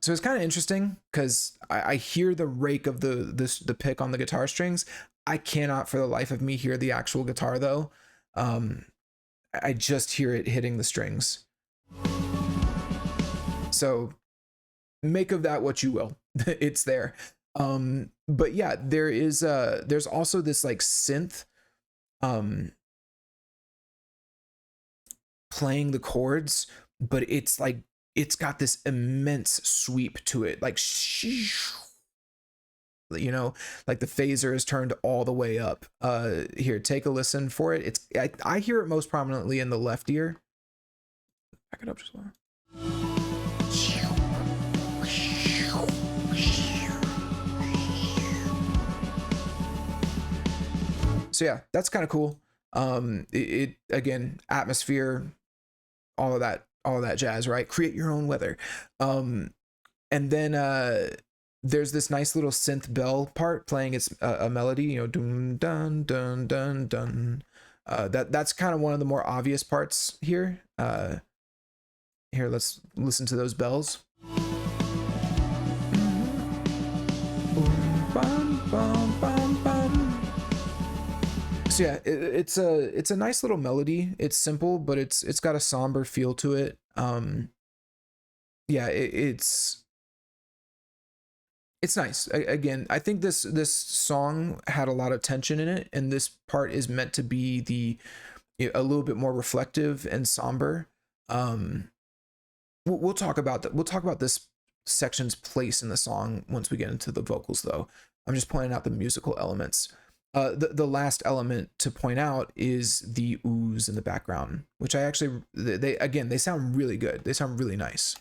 So it's kind of interesting because I hear the rake of the pick on the guitar strings. I cannot for the life of me hear the actual guitar though. I just hear it hitting the strings. So make of that what you will. It's there. But yeah, there's also this like synth playing the chords, but it's like it's got this immense sweep to it, like, you know, like the phaser is turned all the way up. Here, take a listen for it. I hear it most prominently in the left ear. Back it up just a while. So yeah, that's kind of cool. It again, atmosphere, all of that jazz, right? Create your own weather. And then there's this nice little synth bell part playing its a melody, you know, dun dun dun dun dun. That's kind of one of the more obvious parts here. Here, let's listen to those bells. So yeah, it's a nice little melody. It's simple, but it's got a somber feel to it. Yeah, it's nice. Again, I think this song had a lot of tension in it, and this part is meant to be a little bit more reflective and somber. We'll talk about that. We'll talk about this section's place in the song once we get into the vocals, though. I'm just pointing out the musical elements. The last element to point out is the oohs in the background, which I actually they sound really good. They sound really nice.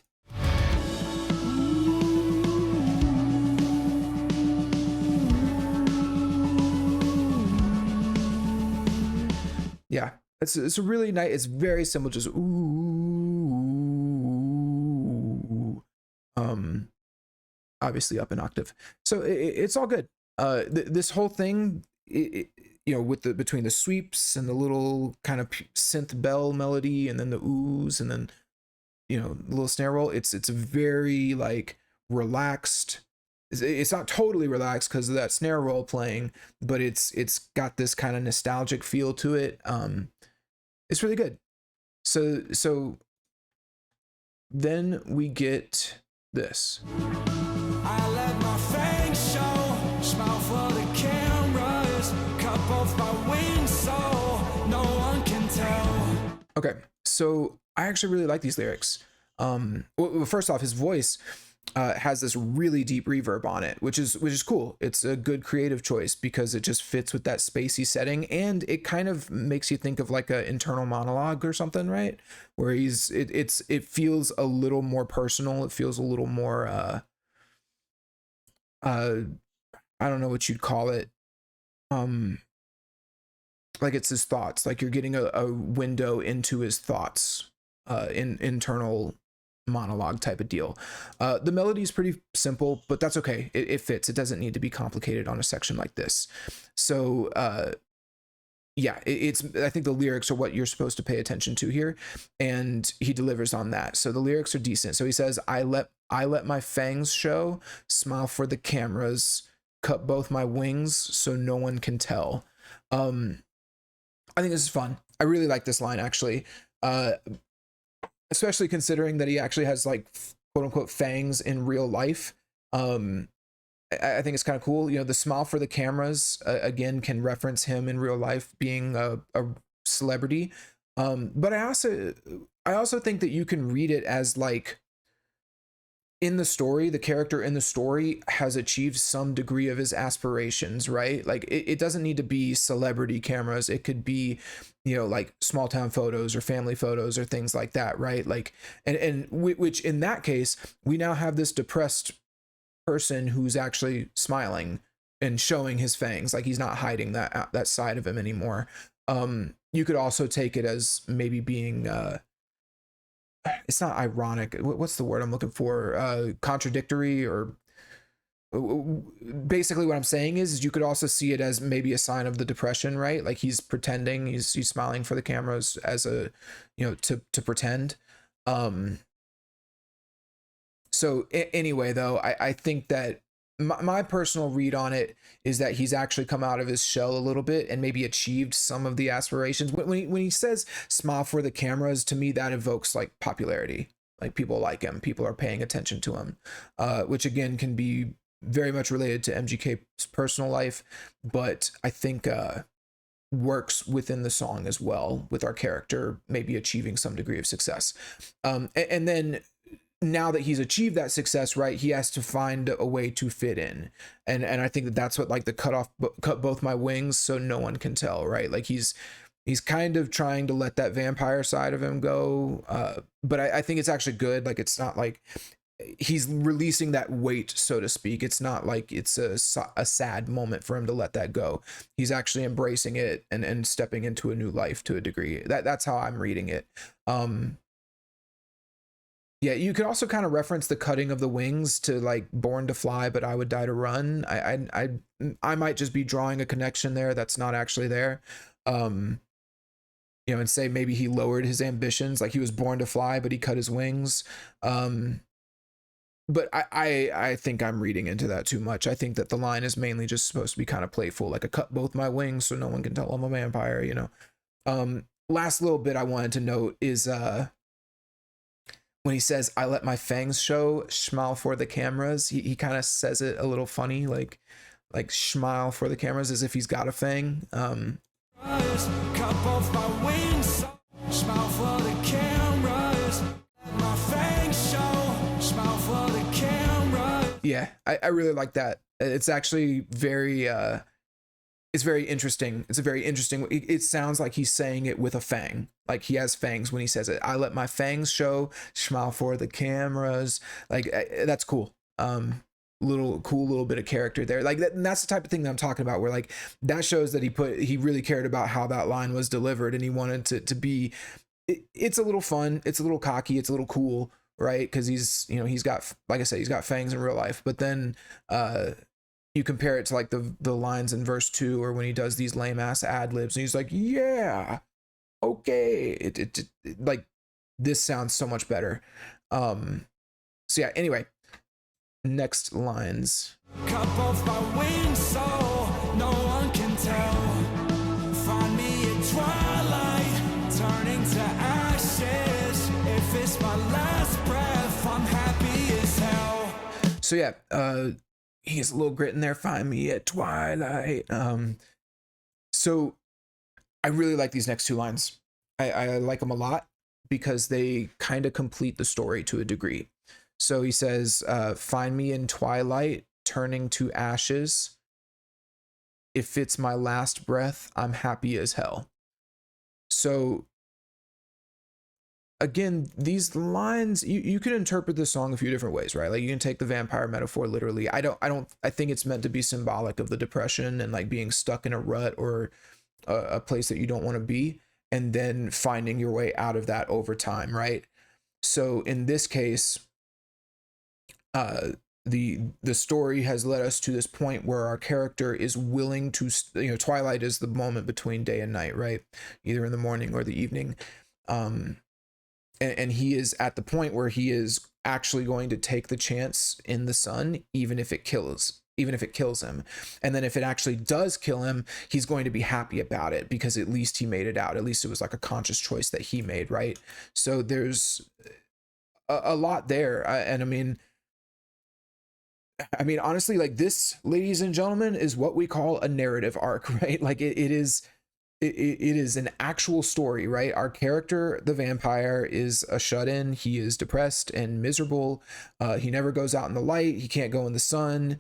Yeah, it's a really nice. It's very simple, just ooh, obviously up an octave. So it's all good. This whole thing, you know, with between the sweeps and the little kind of synth bell melody, and then the oohs, and then, you know, the little snare roll. It's a very like relaxed. It's not totally relaxed because of that snare roll playing, but it's got this kind of nostalgic feel to it. It's really good. So then we get this. I let my fangs show, smile for the cameras, cut both my wings so no one can tell. Okay, so I actually really like these lyrics. Well, first off, his voice, has this really deep reverb on it, which is cool. It's a good creative choice because it just fits with that spacey setting, and it kind of makes you think of like an internal monologue or something, right? Where it feels a little more personal. It feels a little more I don't know what you'd call it. Um, like it's his thoughts. Like you're getting a window into his thoughts, in internal monologue type of deal. The melody is pretty simple, but that's okay. It fits. It doesn't need to be complicated on a section like this. So yeah, it's I think the lyrics are what you're supposed to pay attention to here, and he delivers on that. So the lyrics are decent. So he says, I let my fangs show, smile for the cameras, cut both my wings so no one can tell. I think this is fun. I really like this line actually. Especially considering that he actually has like quote unquote fangs in real life. I think it's kind of cool. You know, the smile for the cameras again can reference him in real life being a celebrity. But I also think that you can read it as like in the story, the character in the story has achieved some degree of his aspirations, right? Like it doesn't need to be celebrity cameras. It could be, you know, like small town photos or family photos or things like that, right? Like, and which in that case, we now have this depressed person who's actually smiling and showing his fangs. Like he's not hiding that side of him anymore. You could also take it as maybe being, it's not ironic. What's the word I'm looking for? Contradictory, or basically what I'm saying is you could also see it as maybe a sign of the depression, right? Like he's pretending, he's smiling for the cameras as a, you know, to pretend. So anyway, though, I think that my personal read on it is that he's actually come out of his shell a little bit and maybe achieved some of the aspirations. When he says smile for the cameras, to me, that evokes like popularity. Like people like him, people are paying attention to him, which again can be very much related to MGK's personal life, but I think works within the song as well with our character maybe achieving some degree of success. And then now that he's achieved that success, right, he has to find a way to fit in, and I think that that's what like the cut both my wings so no one can tell, right? Like he's kind of trying to let that vampire side of him go, but I think it's actually good. Like it's not like he's releasing that weight, so to speak. It's not like it's a sad moment for him to let that go. He's actually embracing it and stepping into a new life to a degree. That's how I'm reading it. Yeah, you could also kind of reference the cutting of the wings to like Born to Fly, but I Would Die to Run. I might just be drawing a connection there that's not actually there. You know, and say maybe he lowered his ambitions, like he was born to fly, but he cut his wings. But I think I'm reading into that too much. I think that the line is mainly just supposed to be kind of playful, like a cut both my wings so no one can tell I'm a vampire, you know. Last little bit I wanted to note is when he says, I let my fangs show, smile for the cameras, he kind of says it a little funny, like smile for the cameras, as if he's got a fang. Cut both my wings, smile for the cameras, my fangs show, smile for the camera. Yeah, I really like that. It's actually very it's very interesting. It's a very interesting. It sounds like he's saying it with a fang. Like he has fangs when he says it. I let my fangs show, smile for the cameras. Like that's cool. Little bit of character there. Like that, and that's the type of thing that I'm talking about. Where like that shows that he really cared about how that line was delivered, and he wanted to be. It's a little fun. It's a little cocky. It's a little cool, right? Because he's got, like I said, he's got fangs in real life. But then you compare it to like the lines in verse 2, or when he does these lame ass ad libs and he's like, yeah, okay, it like this sounds so much better. So yeah, anyway, next lines. Cut off my wings so no one can tell, find me at twilight turning to ashes, if it's my last breath I'm happy as hell. So yeah, he has a little grit in there. Find me at twilight. So I really like these next two lines. I like them a lot because they kind of complete the story to a degree. So he says, find me in twilight, turning to ashes. If it's my last breath, I'm happy as hell. So again, these lines, you can interpret this song a few different ways, right? Like you can take the vampire metaphor literally. I think it's meant to be symbolic of the depression and like being stuck in a rut or a place that you don't want to be, and then finding your way out of that over time, right? So in this case, the story has led us to this point where our character is willing to, twilight is the moment between day and night, right? Either in the morning or the evening. And he is at the point where he is actually going to take the chance in the sun, even if it kills him. And then if it actually does kill him, he's going to be happy about it because at least he made it out. At least it was like a conscious choice that he made, right? So there's a lot there. And I mean, honestly, like this, ladies and gentlemen, is what we call a narrative arc, right? Like it is an actual story, right? Our character, the vampire, is a shut-in. He is depressed and miserable. He never goes out in the light. He can't go in the sun.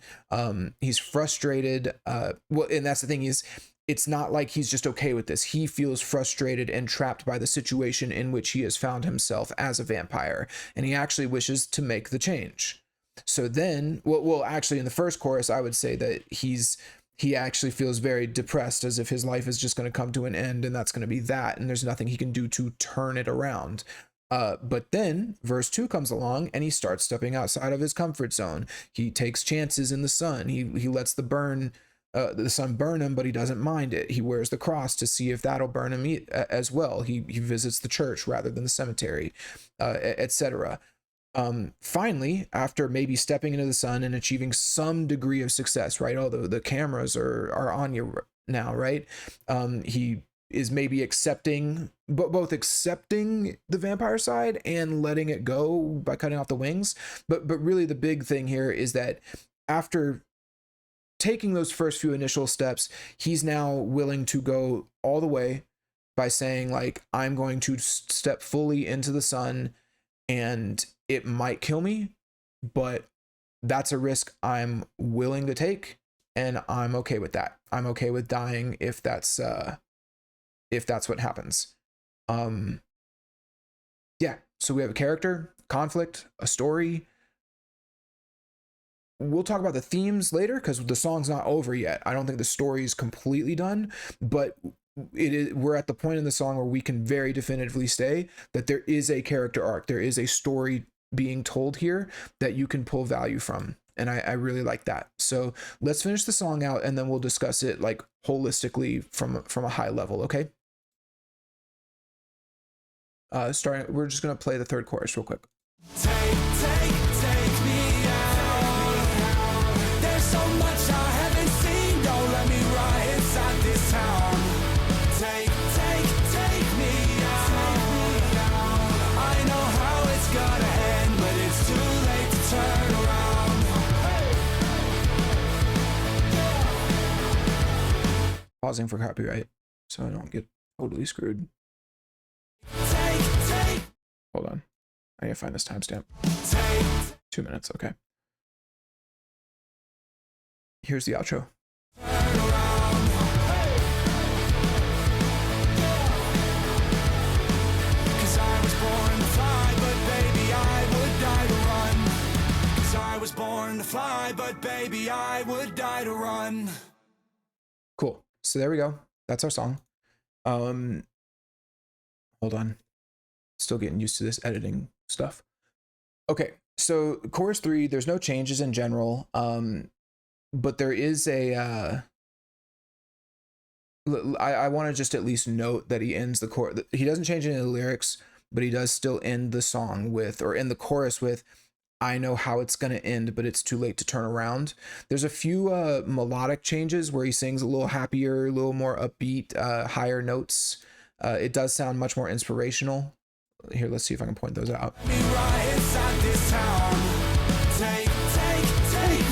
He's frustrated. Well, and that's the thing is, it's not like he's just okay with this. He feels frustrated and trapped by the situation in which he has found himself as a vampire, and he actually wishes to make the change. So then, well, actually, in the first chorus, I would say that he actually feels very depressed, as if his life is just going to come to an end, and that's going to be that, and there's nothing he can do to turn it around. But then verse 2 comes along, and he starts stepping outside of his comfort zone. He takes chances in the sun. He lets the sun burn him, but he doesn't mind it. He wears the cross to see if that'll burn him as well. He visits the church rather than the cemetery, etc. Finally, after maybe stepping into the sun and achieving some degree of success, right? Although the cameras are on you now, right? He is maybe accepting, but both accepting the vampire side and letting it go by cutting off the wings. But really the big thing here is that after taking those first few initial steps, he's now willing to go all the way by saying, like, I'm going to step fully into the sun, and it might kill me, but that's a risk I'm willing to take, and I'm okay with that. I'm okay with dying if that's what happens. Yeah, so we have a character, conflict, a story. We'll talk about the themes later because the song's not over yet. I don't think the story is completely done, but we're at the point in the song where we can very definitively say that there is a character arc. There is a story being told here that you can pull value from. And I really like that. So let's finish the song out, and then we'll discuss it like holistically from a high level. Okay. We're just going to play the third chorus real quick. Take me out. There's so much I haven't seen. Don't let me ride inside this town. Take me out. I know how it's gonna end, but it's too late to turn around. Pausing for copyright so I don't get totally screwed. Hold on. I gotta find this timestamp. 2 minutes, okay. Here's the outro. Cool. So there we go. That's our song. Hold on. Still getting used to this editing stuff. Okay, so chorus 3, there's no changes in general, but there is a I want to just at least note that he ends the chorus. He doesn't change any of the lyrics, but he does still end the song with, or end the chorus with, I know how it's going to end, but it's too late to turn around. There's a few melodic changes where he sings a little happier, a little more upbeat, higher notes. It does sound much more inspirational. Here, let's see if I can point those out. Take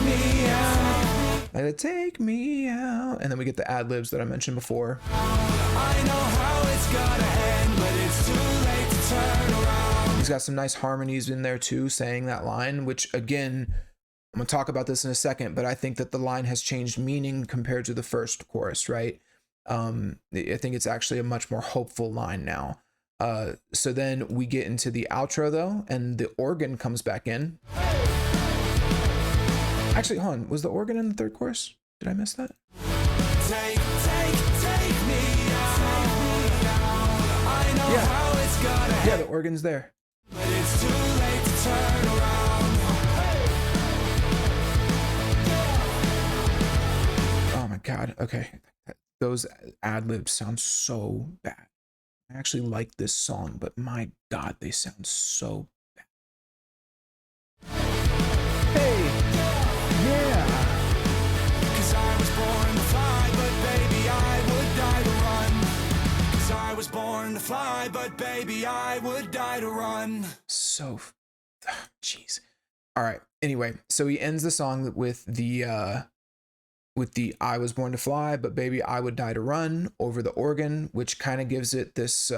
me out. Take me out. And then we get the ad-libs that I mentioned before. I know how it's gonna end, but it's too late to turn around. He's got some nice harmonies in there too, saying that line, which again, I'm gonna talk about this in a second, but I think that the line has changed meaning compared to the first chorus, right? I think it's actually a much more hopeful line now. So then we get into the outro though, and the organ comes back in. Actually, hold on, was the organ in the third chorus? Did I miss that? Take me down. I know how it's gonna yeah, the organ's there. but it's too late to turn around. Oh my God. Okay. Those ad libs sound so bad. I actually like this song, but my God, they sound so bad. Hey, yeah. 'Cause I was born to fly, but baby, I would die to run. 'Cause I was born to fly, but baby, I would die to run. So, jeez. All right. Anyway, so he ends the song with the I was born to fly, but baby, I would die to run over the organ, which kind of gives it this,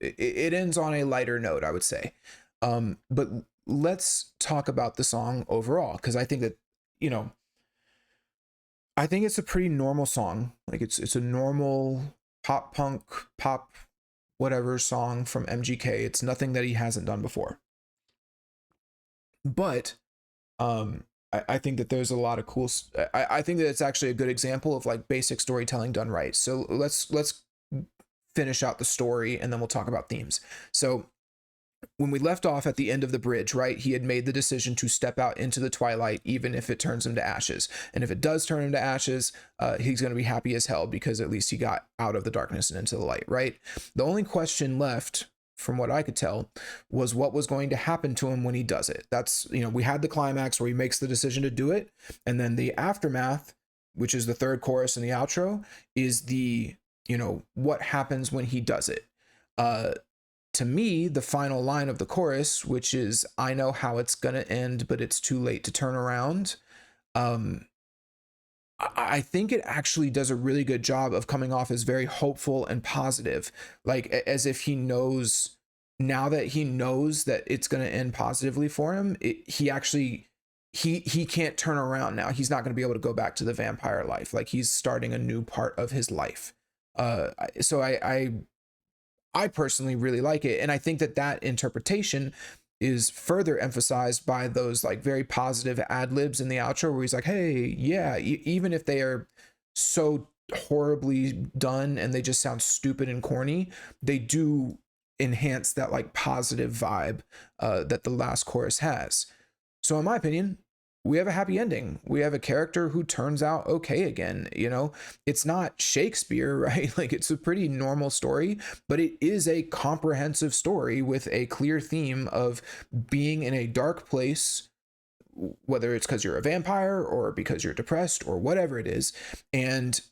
it ends on a lighter note, I would say. But let's talk about the song overall, because I think that, I think it's a pretty normal song. Like it's a normal pop punk, pop whatever song from MGK. It's nothing that he hasn't done before. But I think that there's a lot of cool. I think that it's actually a good example of like basic storytelling done right. So let's finish out the story and then we'll talk about themes. So when we left off at the end of the bridge, right, he had made the decision to step out into the twilight, even if it turns him to ashes. And if it does turn him to ashes, he's going to be happy as hell because at least he got out of the darkness and into the light, right? The only question left, from what I could tell, was what was going to happen to him when he does it. That's, we had the climax where he makes the decision to do it. And then the aftermath, which is the third chorus and the outro, is the, what happens when he does it. To me, the final line of the chorus, which is, I know how it's going to end, but it's too late to turn around. I think it actually does a really good job of coming off as very hopeful and positive, like as if he knows, now that he knows that it's going to end positively for him, he can't turn around now. He's not going to be able to go back to the vampire life. Like he's starting a new part of his life. So I personally really like it. And I think that interpretation is further emphasized by those like very positive ad libs in the outro where he's like, hey, yeah, even if they are so horribly done and they just sound stupid and corny, they do enhance that like positive vibe that the last chorus has. So in my opinion, we have a happy ending. We have a character who turns out okay again. It's not Shakespeare, right? Like it's a pretty normal story, but it is a comprehensive story with a clear theme of being in a dark place, whether it's because you're a vampire or because you're depressed or whatever it is, and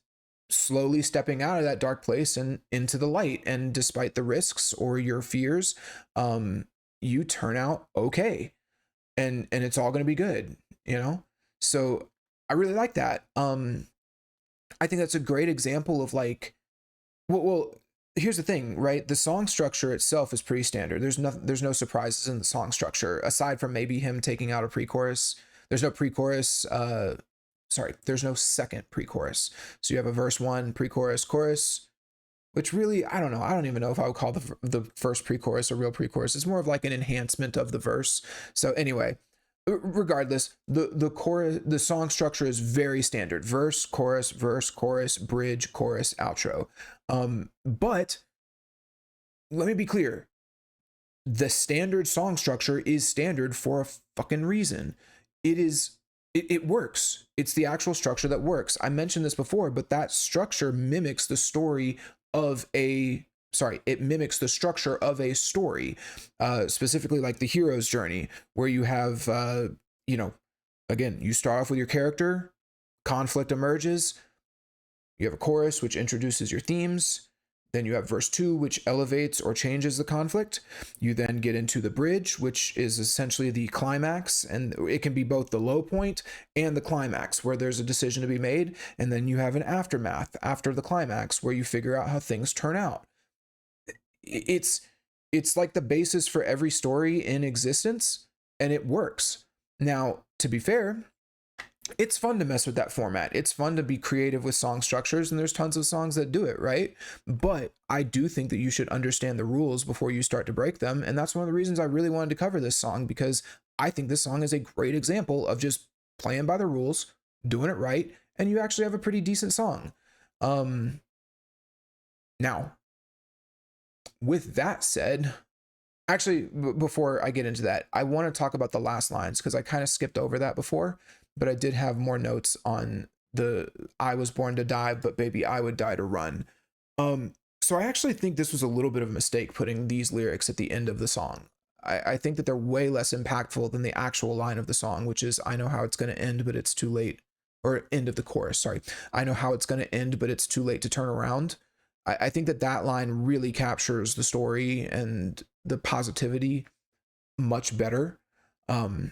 slowly stepping out of that dark place and into the light. And despite the risks or your fears, you turn out okay. And it's all going to be good. So I really like that. I think that's a great example of like, well, here's the thing, right? The song structure itself is pretty standard. There's no surprises in the song structure aside from maybe him taking out a pre-chorus. There's no pre-chorus. There's no second pre-chorus. So you have a verse 1, pre-chorus, chorus, which really, I don't know. I don't even know if I would call the first pre-chorus a real pre-chorus. It's more of like an enhancement of the verse. So anyway, regardless, the chorus, the song structure is very standard: verse, chorus, bridge, chorus, outro. But let me be clear: the standard song structure is standard for a fucking reason. It works. It's the actual structure that works. I mentioned this before, but that structure mimics the story of it mimics the structure of a story, specifically like the hero's journey, where you have, again, you start off with your character, conflict emerges, you have a chorus, which introduces your themes, then you have verse 2, which elevates or changes the conflict. You then get into the bridge, which is essentially the climax, and it can be both the low point and the climax, where there's a decision to be made, and then you have an aftermath after the climax, where you figure out how things turn out. It's it's like the basis for every story in existence, and it works. Now, to be fair, it's fun to mess with that format. It's fun to be creative with song structures, and there's tons of songs that do it, right? But I do think that you should understand the rules before you start to break them. And that's one of the reasons I really wanted to cover this song, because I think this song is a great example of just playing by the rules, doing it right, and you actually have a pretty decent song. Now, with that said, actually, before I get into that, I want to talk about the last lines because I kind of skipped over that before, but I did have more notes on the I was born to die, but baby, I would die to run. So I actually think this was a little bit of a mistake putting these lyrics at the end of the song. I think that they're way less impactful than the actual line of the song, which is I know how it's going to end, but it's too late. Or end of the chorus, sorry. I know how it's going to end, but it's too late to turn around. I think that that line really captures the story and the positivity much better. But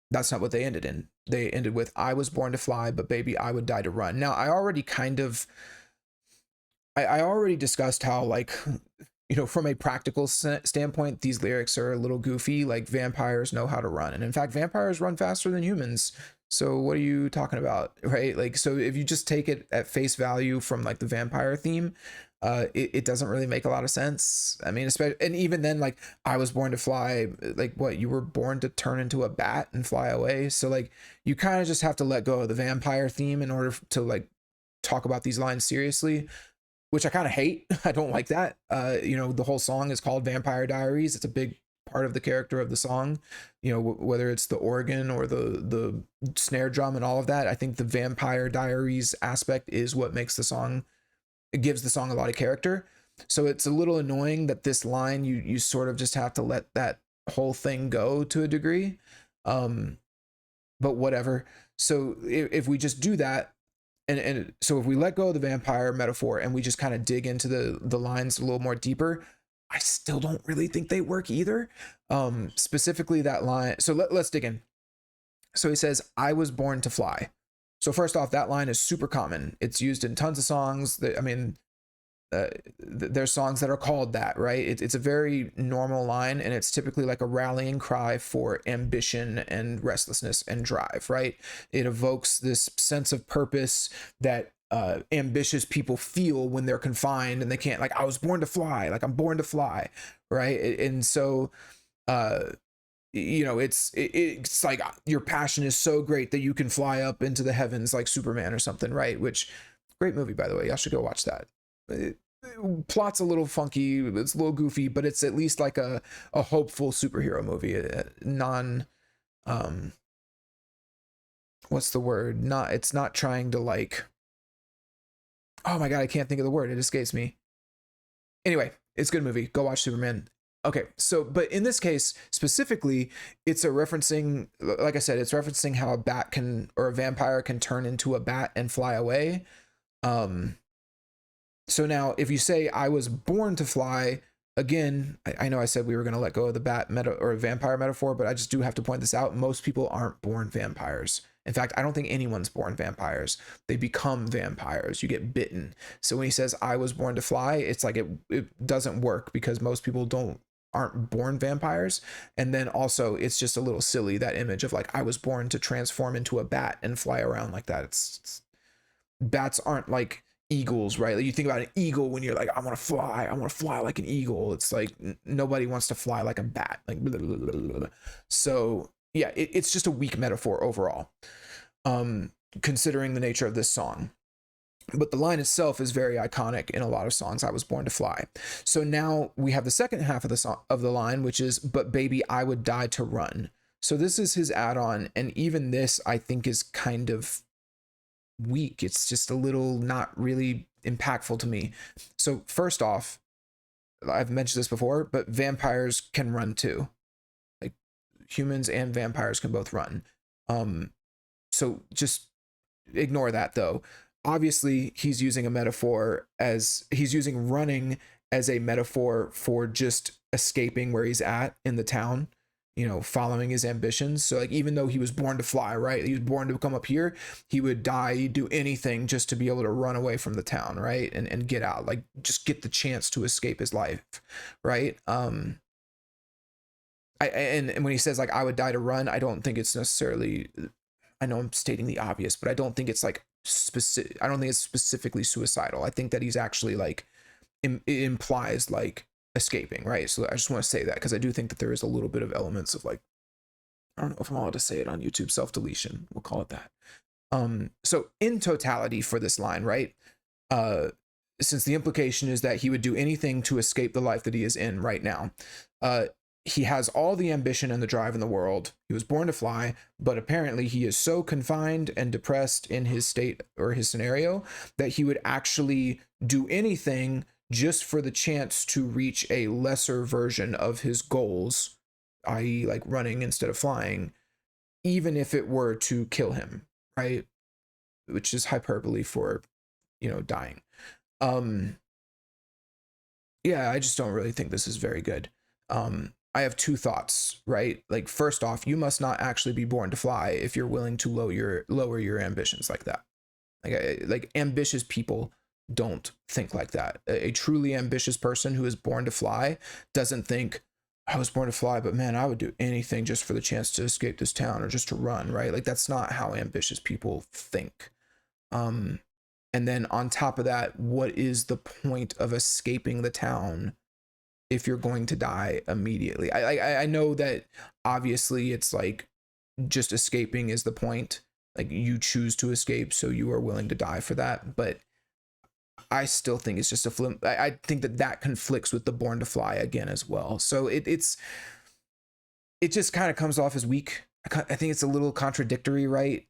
that's not what they ended in. They ended with I was born to fly, but baby, I would die to run. Now, I already discussed how, like, you know, from a practical standpoint, these lyrics are a little goofy. Like, vampires know how to run. And in fact, vampires run faster than humans. So what are you talking about, right? Like, so if you just take it at face value from like the vampire theme, it doesn't really make a lot of sense. I mean, especially, and even then, like, I was born to fly, like, what, you were born to turn into a bat and fly away. So like, you kind of just have to let go of the vampire theme in order to like talk about these lines seriously, which I kind of hate. I don't like that. You know, the whole song is called Vampire Diaries. It's a big part of the character of the song, you know, whether it's the organ or the snare drum and all of that. I think the Vampire Diaries aspect is what makes the song, it gives the song a lot of character. So it's a little annoying that this line, you sort of just have to let that whole thing go to a degree. But whatever. So if we just do that, and so if we let go of the vampire metaphor and we just kind of dig into the lines a little more deeper, I still don't really think they work either. Specifically that line. So let's dig in. So he says, I was born to fly. So first off, that line is super common. It's used in tons of songs. There's songs that are called that, right? It's a very normal line, and it's typically like a rallying cry for ambition and restlessness and drive, right? It evokes this sense of purpose that ambitious people feel when they're confined and they can't, like, I was born to fly, like I'm born to fly, right? And so you know, it's like your passion is so great that you can fly up into the heavens like Superman or something, right? Which, great movie, by the way. Y'all should go watch that. Plot's a little funky, it's a little goofy, but it's at least like a hopeful superhero movie. What's the word? It's not trying to, like, oh my god, I can't think of the word. It escapes me. Anyway, it's a good movie. Go watch Superman. Okay, so, but in this case specifically, it's referencing, like I said, it's referencing how a bat can, or a vampire can turn into a bat and fly away. So now if you say I was born to fly, again, I know I said we were going to let go of the bat meta or vampire metaphor, but I just do have to point this out. Most people aren't born vampires. In fact, I don't think anyone's born vampires. They become vampires. You get bitten. So when he says I was born to fly, it's like it doesn't work because most people aren't born vampires. And then also it's just a little silly, that image of like I was born to transform into a bat and fly around like that. Bats aren't like eagles, right? Like, you think about an eagle when you're like, I want to fly like an eagle. It's like nobody wants to fly like a bat, like blah, blah, blah, blah, blah. So yeah, it's just a weak metaphor overall, considering the nature of this song. But the line itself is very iconic in a lot of songs. I was born to fly. So now we have the second half of the song, of the line, which is, but baby, I would die to run. So this is his add-on, and even this I think is kind of weak. It's just a little not really impactful to me. So first off, I've mentioned this before, but vampires can run too. Like, humans and vampires can both run. So just ignore that though. Obviously, he's using running as a metaphor for just escaping where he's at in the town. following his ambitions. So like, even though he was born to fly, right? He was born to come up here, he would die, he'd do anything just to be able to run away from the town, right? And get out, like just get the chance to escape his life, right? And when he says like, I would die to run, I don't think it's necessarily, I know I'm stating the obvious, but I don't think it's like specific. I don't think it's specifically suicidal. I think that he's actually like, it implies like escaping, right? So I just want to say that because I do think that there is a little bit of elements of like, I don't know if I'm allowed to say it on YouTube, self-deletion, we'll call it that. So in totality for this line, right? Since the implication is that he would do anything to escape the life that he is in right now, he has all the ambition and the drive in the world. He was born to fly, but apparently he is so confined and depressed in his state or his scenario that he would actually do anything just for the chance to reach a lesser version of his goals, i.e., like running instead of flying, even if it were to kill him, right? Which is hyperbole for, dying. Yeah, I just don't really think this is very good. I have two thoughts, right? Like, first off, you must not actually be born to fly if you're willing to lower your ambitions like that. Like ambitious people don't think like that. A truly ambitious person who is born to fly doesn't think, I was born to fly, but man, I would do anything just for the chance to escape this town or just to run, right? Like, that's not how ambitious people think. And then on top of that, what is the point of escaping the town if you're going to die immediately? I know that obviously it's like just escaping is the point. Like, you choose to escape, so you are willing to die for that. But I still think it's just a flip. I think that conflicts with the born to fly again as well. So it just kind of comes off as weak. I think it's a little contradictory, right?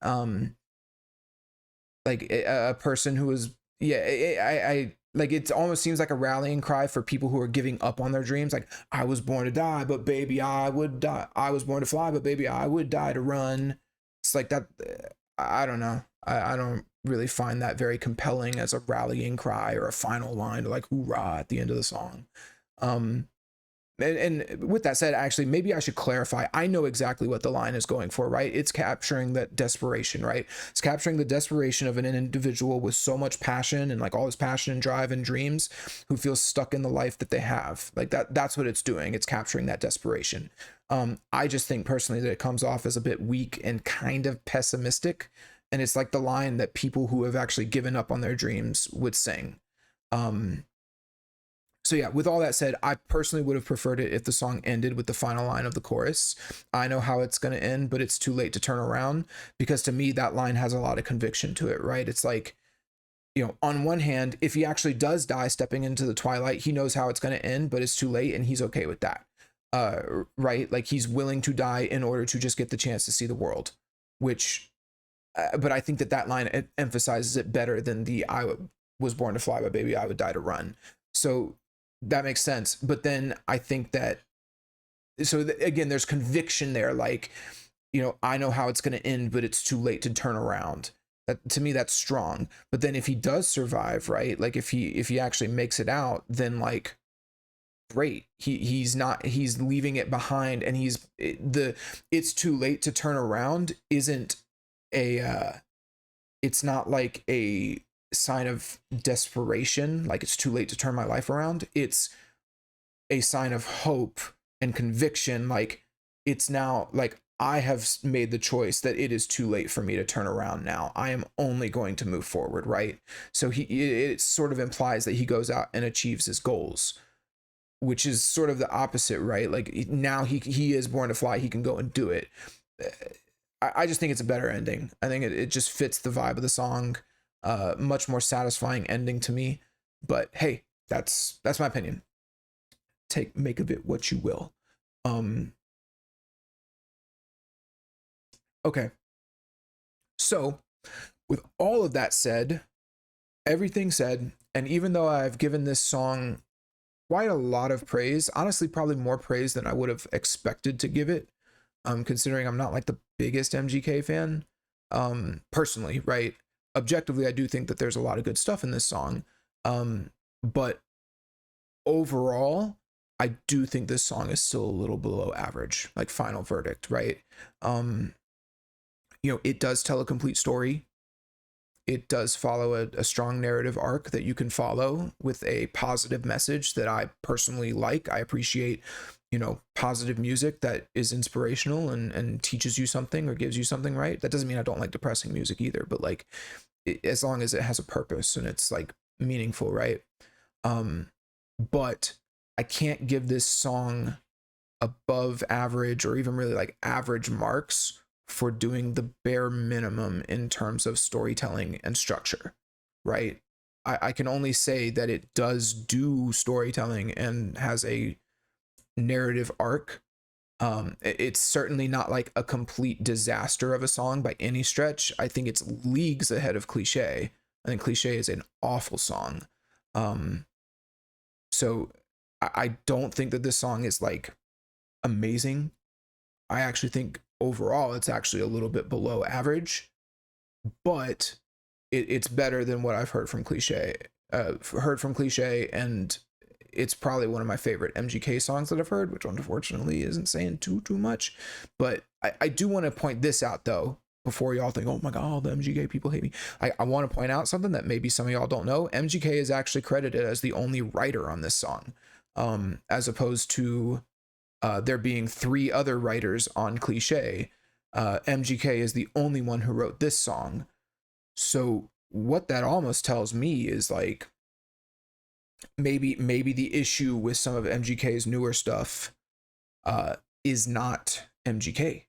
Like a person who is, I like, it almost seems like a rallying cry for people who are giving up on their dreams. Like, I was born to die, but baby, I would die. I was born to fly, but baby, I would die to run. It's like that. I don't know. I don't really find that very compelling as a rallying cry or a final line to like hoorah at the end of the song. And with that said, actually, maybe I should clarify. I know exactly what the line is going for, right? It's capturing that desperation, right? It's capturing the desperation of an individual with so much passion and like all his passion and drive and dreams who feels stuck in the life that they have. Like that's what it's doing. It's capturing that desperation. I just think personally that it comes off as a bit weak and kind of pessimistic. And it's like the line that people who have actually given up on their dreams would sing. So yeah, with all that said, I personally would have preferred it if the song ended with the final line of the chorus. I know how it's going to end, but it's too late to turn around, because to me, that line has a lot of conviction to it, right? It's like, on one hand, if he actually does die stepping into the twilight, he knows how it's going to end, but it's too late and he's okay with that. Right? Like, he's willing to die in order to just get the chance to see the world, but I think that line emphasizes it better than the I was born to fly, but baby, I would die to run. So that makes sense. But then I think that, again, there's conviction there. Like, I know how it's going to end, but it's too late to turn around. That, to me, that's strong. But then if he does survive, right? Like, if he actually makes it out, then like, great. He's leaving it behind, and it's too late to turn around isn't it's not like a sign of desperation, like it's too late to turn my life around. It's a sign of hope and conviction. Like, it's now like, I have made the choice that it is too late for me to turn around now. I am only going to move forward, right? So it sort of implies that he goes out and achieves his goals, which is sort of the opposite, right? Like, now he is born to fly, he can go and do it. I just think it's a better ending. I think it just fits the vibe of the song. Much more satisfying ending to me. But hey, that's my opinion. Make of it what you will. Okay. So, with all of that said, everything said, and even though I've given this song quite a lot of praise, honestly, probably more praise than I would have expected to give it, considering I'm not like the biggest MGK fan, personally, right? Objectively, I do think that there's a lot of good stuff in this song. But overall, I do think this song is still a little below average, like final verdict, right? Um, it does tell a complete story. It does follow a strong narrative arc that you can follow with a positive message that I personally like. I appreciate, positive music that is inspirational and teaches you something or gives you something, right? That doesn't mean I don't like depressing music either, but like as long as it has a purpose and it's like meaningful, right? Um, but I can't give this song above average or even really like average marks for doing the bare minimum in terms of storytelling and structure, right? I can only say that it does do storytelling and has a narrative arc. It's certainly not like a complete disaster of a song by any stretch. I think it's leagues ahead of Cliche. I think Cliche is an awful song. Um, so I don't think that this song is like amazing. I actually think overall it's actually a little bit below average, but it's better than what I've heard from Cliche. And it's probably one of my favorite MGK songs that I've heard, which unfortunately isn't saying too much. But I do want to point this out though, before y'all think, oh my god, all the MGK people hate me. I want to point out something that maybe some of y'all don't know. MGK is actually credited as the only writer on this song, as opposed to there being 3 other writers on Cliche. MGK is the only one who wrote this song. So what that almost tells me is like maybe the issue with some of MGK's newer stuff is not MGK.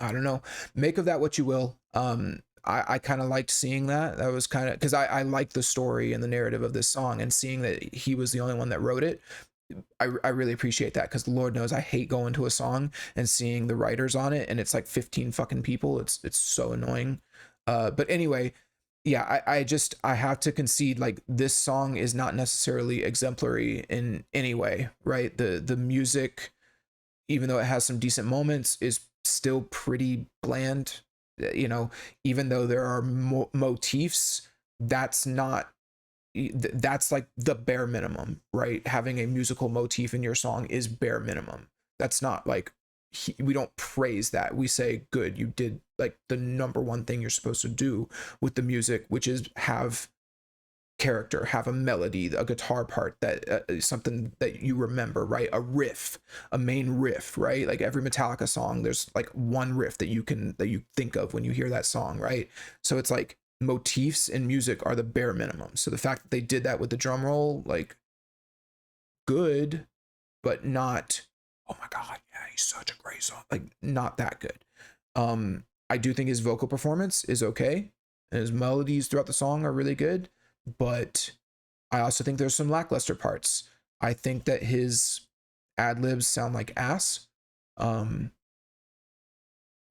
I don't know. Make of that what you will. I kind of liked seeing that. That was kind of because I like the story and the narrative of this song, and seeing that he was the only one that wrote it. I really appreciate that, because Lord knows I hate going to a song and seeing the writers on it and it's like 15 fucking people. It's so annoying. But anyway, yeah, I have to concede, like, this song is not necessarily exemplary in any way, right? The music, even though it has some decent moments, is still pretty bland. Even though there are motifs, that's not that's like the bare minimum, right? Having a musical motif in your song is bare minimum. That's not like we don't praise that. We say, good, you did like the number one thing you're supposed to do with the music, which is have character, have a melody, a guitar part that is something that you remember, right? A riff, a main riff, right? Like every Metallica song, there's like one riff that you think of when you hear that song, right? So it's like motifs in music are the bare minimum. So the fact that they did that with the drum roll, like, good, but not, oh my god, yeah, he's such a great song, like, not that good. I do think his vocal performance is okay, and his melodies throughout the song are really good, but I also think there's some lackluster parts. I think that his ad libs sound like ass.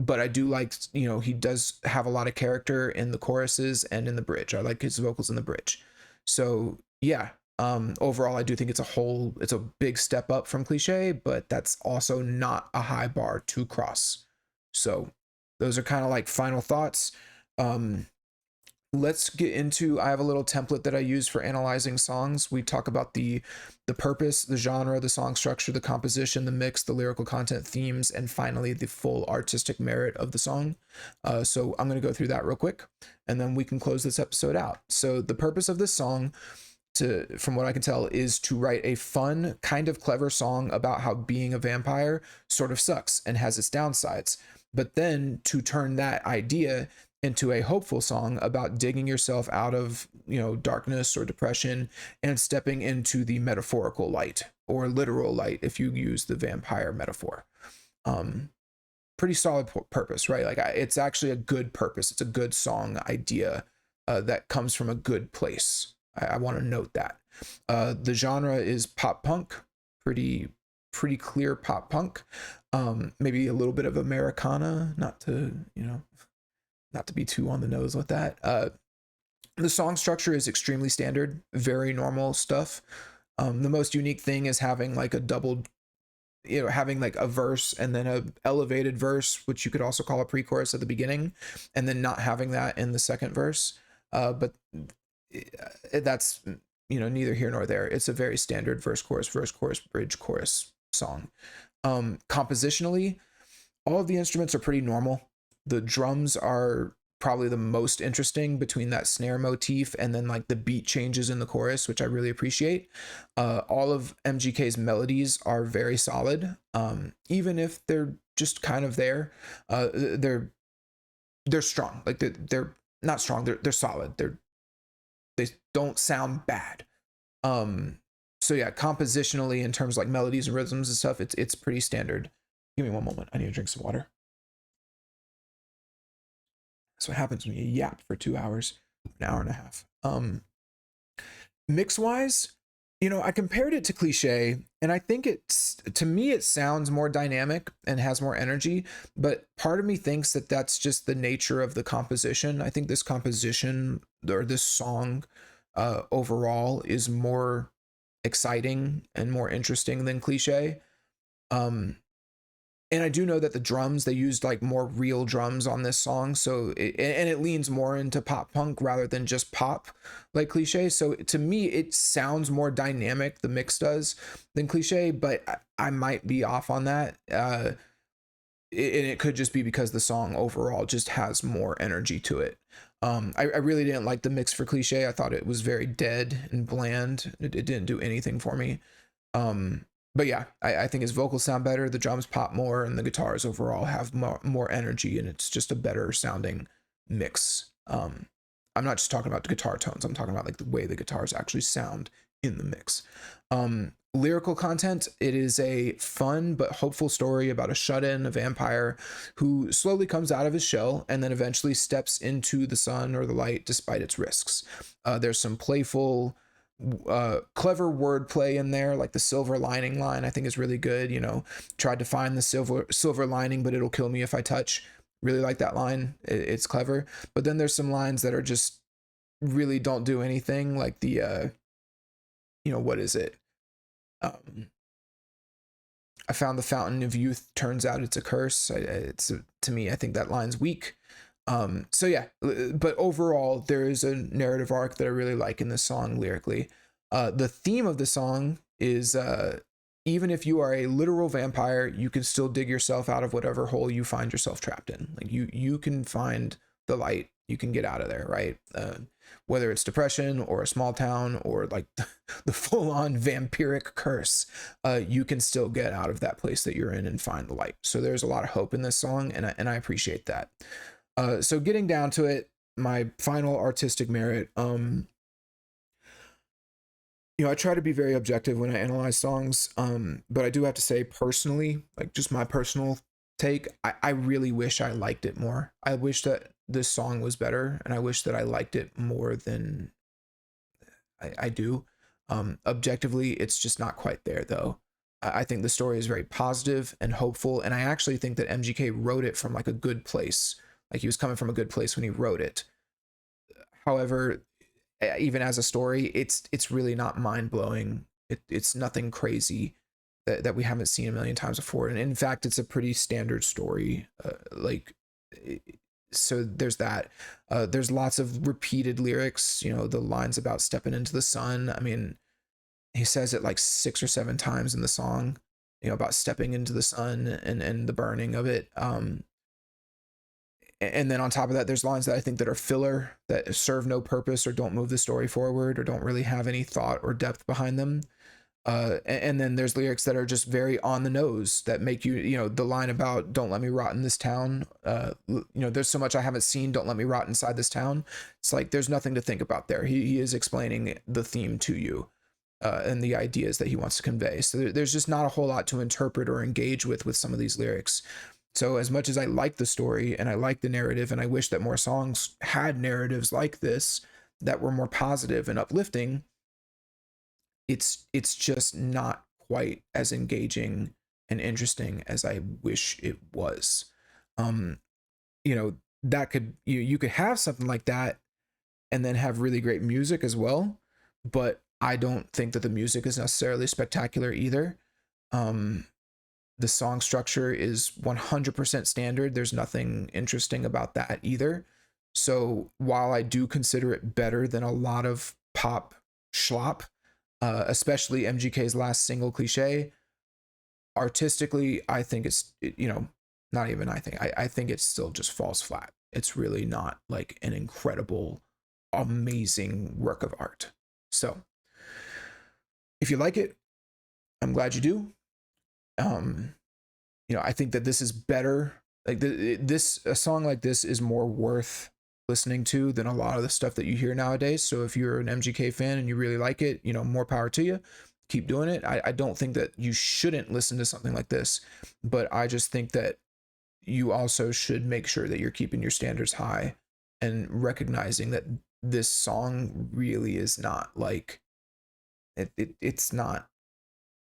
But I do like, he does have a lot of character in the choruses and in the bridge. I like his vocals in the bridge. So yeah, overall, I do think it's a big step up from Cliche, but that's also not a high bar to cross. So those are kind of like final thoughts. Let's get into, I have a little template that I use for analyzing songs. We talk about the purpose, the genre, the song structure, the composition, the mix, the lyrical content, themes, and finally the full artistic merit of the song. So I'm going to go through that real quick, and then we can close this episode out. So the purpose of this song, from what I can tell, is to write a fun, kind of clever song about how being a vampire sort of sucks and has its downsides, but then to turn that idea into a hopeful song about digging yourself out of, darkness or depression and stepping into the metaphorical light, or literal light if you use the vampire metaphor. Pretty solid purpose, right? Like, it's actually a good purpose. It's a good song idea that comes from a good place. I want to note that. The genre is pop punk, pretty clear pop punk. Maybe a little bit of Americana, not to be too on the nose with that. The song structure is extremely standard, very normal stuff. The most unique thing is having like a double, having like a verse and then a elevated verse, which you could also call a pre-chorus at the beginning, and then not having that in the second verse. But that's neither here nor there. It's a very standard verse, chorus, bridge, chorus song. Compositionally, all of the instruments are pretty normal. The drums are probably the most interesting between that snare motif and then like the beat changes in the chorus, which I really appreciate. All of MGK's melodies are very solid, even if they're just kind of there. They're strong. Like they're not strong. They're solid. They don't sound bad. So yeah, compositionally in terms of like melodies and rhythms and stuff, it's pretty standard. Give me one moment. I need to drink some water. That's what happens when you yap for 2 hours, an hour and a half. Mix wise, I compared it to Cliche, and I think to me, it sounds more dynamic and has more energy, but part of me thinks that that's just the nature of the composition. I think this composition or this song overall is more exciting and more interesting than Cliche. And I do know that the drums, they used like more real drums on this song. So it leans more into pop punk rather than just pop like Cliche. So to me, it sounds more dynamic, the mix does, than Cliche, but I might be off on that. And it could just be because the song overall just has more energy to it. I really didn't like the mix for Cliche. I thought it was very dead and bland. It didn't do anything for me. But yeah, I think his vocals sound better, the drums pop more, and the guitars overall have more energy, and it's just a better sounding mix. I'm not just talking about the guitar tones, I'm talking about like the way the guitars actually sound in the mix. Lyrical content, it is a fun but hopeful story about a shut-in, a vampire who slowly comes out of his shell and then eventually steps into the sun or the light despite its risks. There's some playful, clever wordplay in there, like the silver lining line I think is really good. Tried to find the silver lining, but it'll kill me if I touch. Really like that line. It's clever. But then there's some lines that are just really don't do anything, like the what is it, I found the fountain of youth, turns out it's a curse. To me, I think that line's weak. So yeah, but overall, there is a narrative arc that I really like in this song lyrically. The theme of the song is, even if you are a literal vampire, you can still dig yourself out of whatever hole you find yourself trapped in. Like you can find the light, you can get out of there, right? Whether it's depression or a small town or like the full-on vampiric curse, you can still get out of that place that you're in and find the light. So there's a lot of hope in this song, and I appreciate that. So getting down to it, my final artistic merit, I try to be very objective when I analyze songs, but I do have to say personally, like just my personal take, I really wish I liked it more. I wish that this song was better, and I wish that I liked it more than I do. Objectively, it's just not quite there, though. I think the story is very positive and hopeful, and I actually think that MGK wrote it from like a good place. Like he was coming from a good place when he wrote it. However, even as a story, it's really not mind-blowing. It's nothing crazy that we haven't seen a million times before. And in fact, it's a pretty standard story. So there's that. There's lots of repeated lyrics, the lines about stepping into the sun. I mean, he says it like 6 or 7 times in the song, about stepping into the sun and the burning of it. And then on top of that, there's lines that I think that are filler, that serve no purpose or don't move the story forward or don't really have any thought or depth behind them. And then there's lyrics that are just very on the nose that make you, the line about don't let me rot in this town. There's so much I haven't seen. Don't let me rot inside this town. It's like there's nothing to think about there. He is explaining the theme to you and the ideas that he wants to convey. So there's just not a whole lot to interpret or engage with some of these lyrics. So as much as I like the story and I like the narrative, and I wish that more songs had narratives like this that were more positive and uplifting, it's just not quite as engaging and interesting as I wish it was. That could you could have something like that and then have really great music as well, but I don't think that the music is necessarily spectacular either. The song structure is 100% standard. There's nothing interesting about that either. So while I do consider it better than a lot of pop schlop, especially MGK's last single, Cliche. Artistically, I think not even I think it still just falls flat. It's really not like an incredible, amazing work of art. So if you like it, I'm glad you do. I think that this is better. Like a song like this is more worth listening to than a lot of the stuff that you hear nowadays. So if you're an MGK fan and you really like it, more power to you. Keep doing it. I don't think that you shouldn't listen to something like this, but I just think that you also should make sure that you're keeping your standards high and recognizing that this song really is not like it's not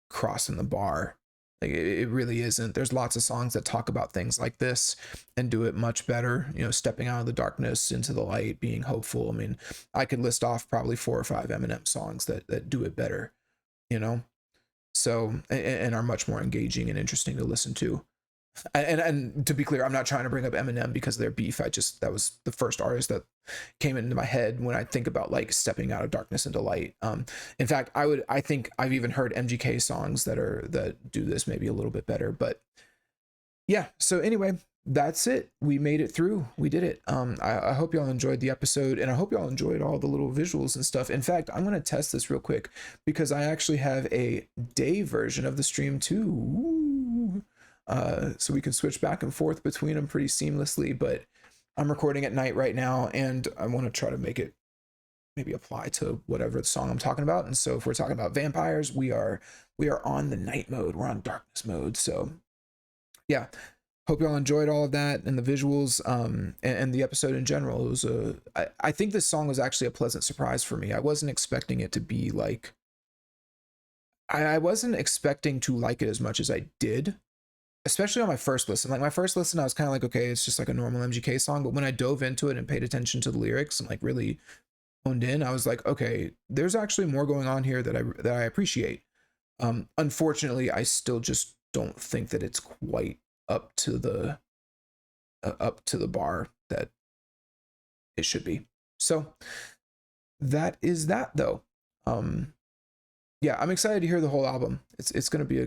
crossing the bar. Like it really isn't. There's lots of songs that talk about things like this and do it much better, stepping out of the darkness into the light, being hopeful. I mean, I could list off probably 4 or 5 Eminem songs that do it better, so and are much more engaging and interesting to listen to. And to be clear, I'm not trying to bring up Eminem because of their beef. That was the first artist that came into my head when I think about like stepping out of darkness into light. In fact, I think I've even heard MGK songs that do this maybe a little bit better. But yeah, so anyway, that's it. We made it through. We did it. I hope y'all enjoyed the episode, and I hope y'all enjoyed all the little visuals and stuff. In fact, I'm gonna test this real quick because I actually have a day version of the stream too. Ooh. So we can switch back and forth between them pretty seamlessly, but I'm recording at night right now, and I want to try to make it maybe apply to whatever song I'm talking about. And so if we're talking about vampires, we are on the night mode. We're on darkness mode. So yeah, hope y'all enjoyed all of that and the visuals, and the episode in general. It was I think this song was actually a pleasant surprise for me. I wasn't expecting it to be like, I wasn't expecting to like it as much as I did. Especially on my first listen. Like my first listen, I was kind of like, okay, it's just like a normal MGK song. But when I dove into it and paid attention to the lyrics and like really honed in, I was like, okay, there's actually more going on here that I appreciate. Unfortunately, I still just don't think that it's quite up to the bar that it should be. So that is that though. Yeah, I'm excited to hear the whole album. It's gonna be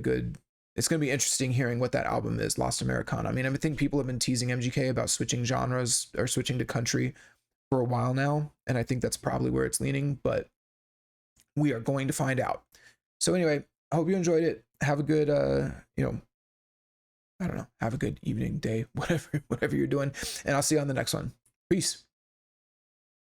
it's going to be interesting hearing what that album is, Lost Americana. I mean, I think people have been teasing MGK about switching genres or switching to country for a while now, and I think that's probably where it's leaning, but we are going to find out. So anyway, I hope you enjoyed it. Have a good, I don't know, have a good evening, day, whatever you're doing, and I'll see you on the next one. Peace.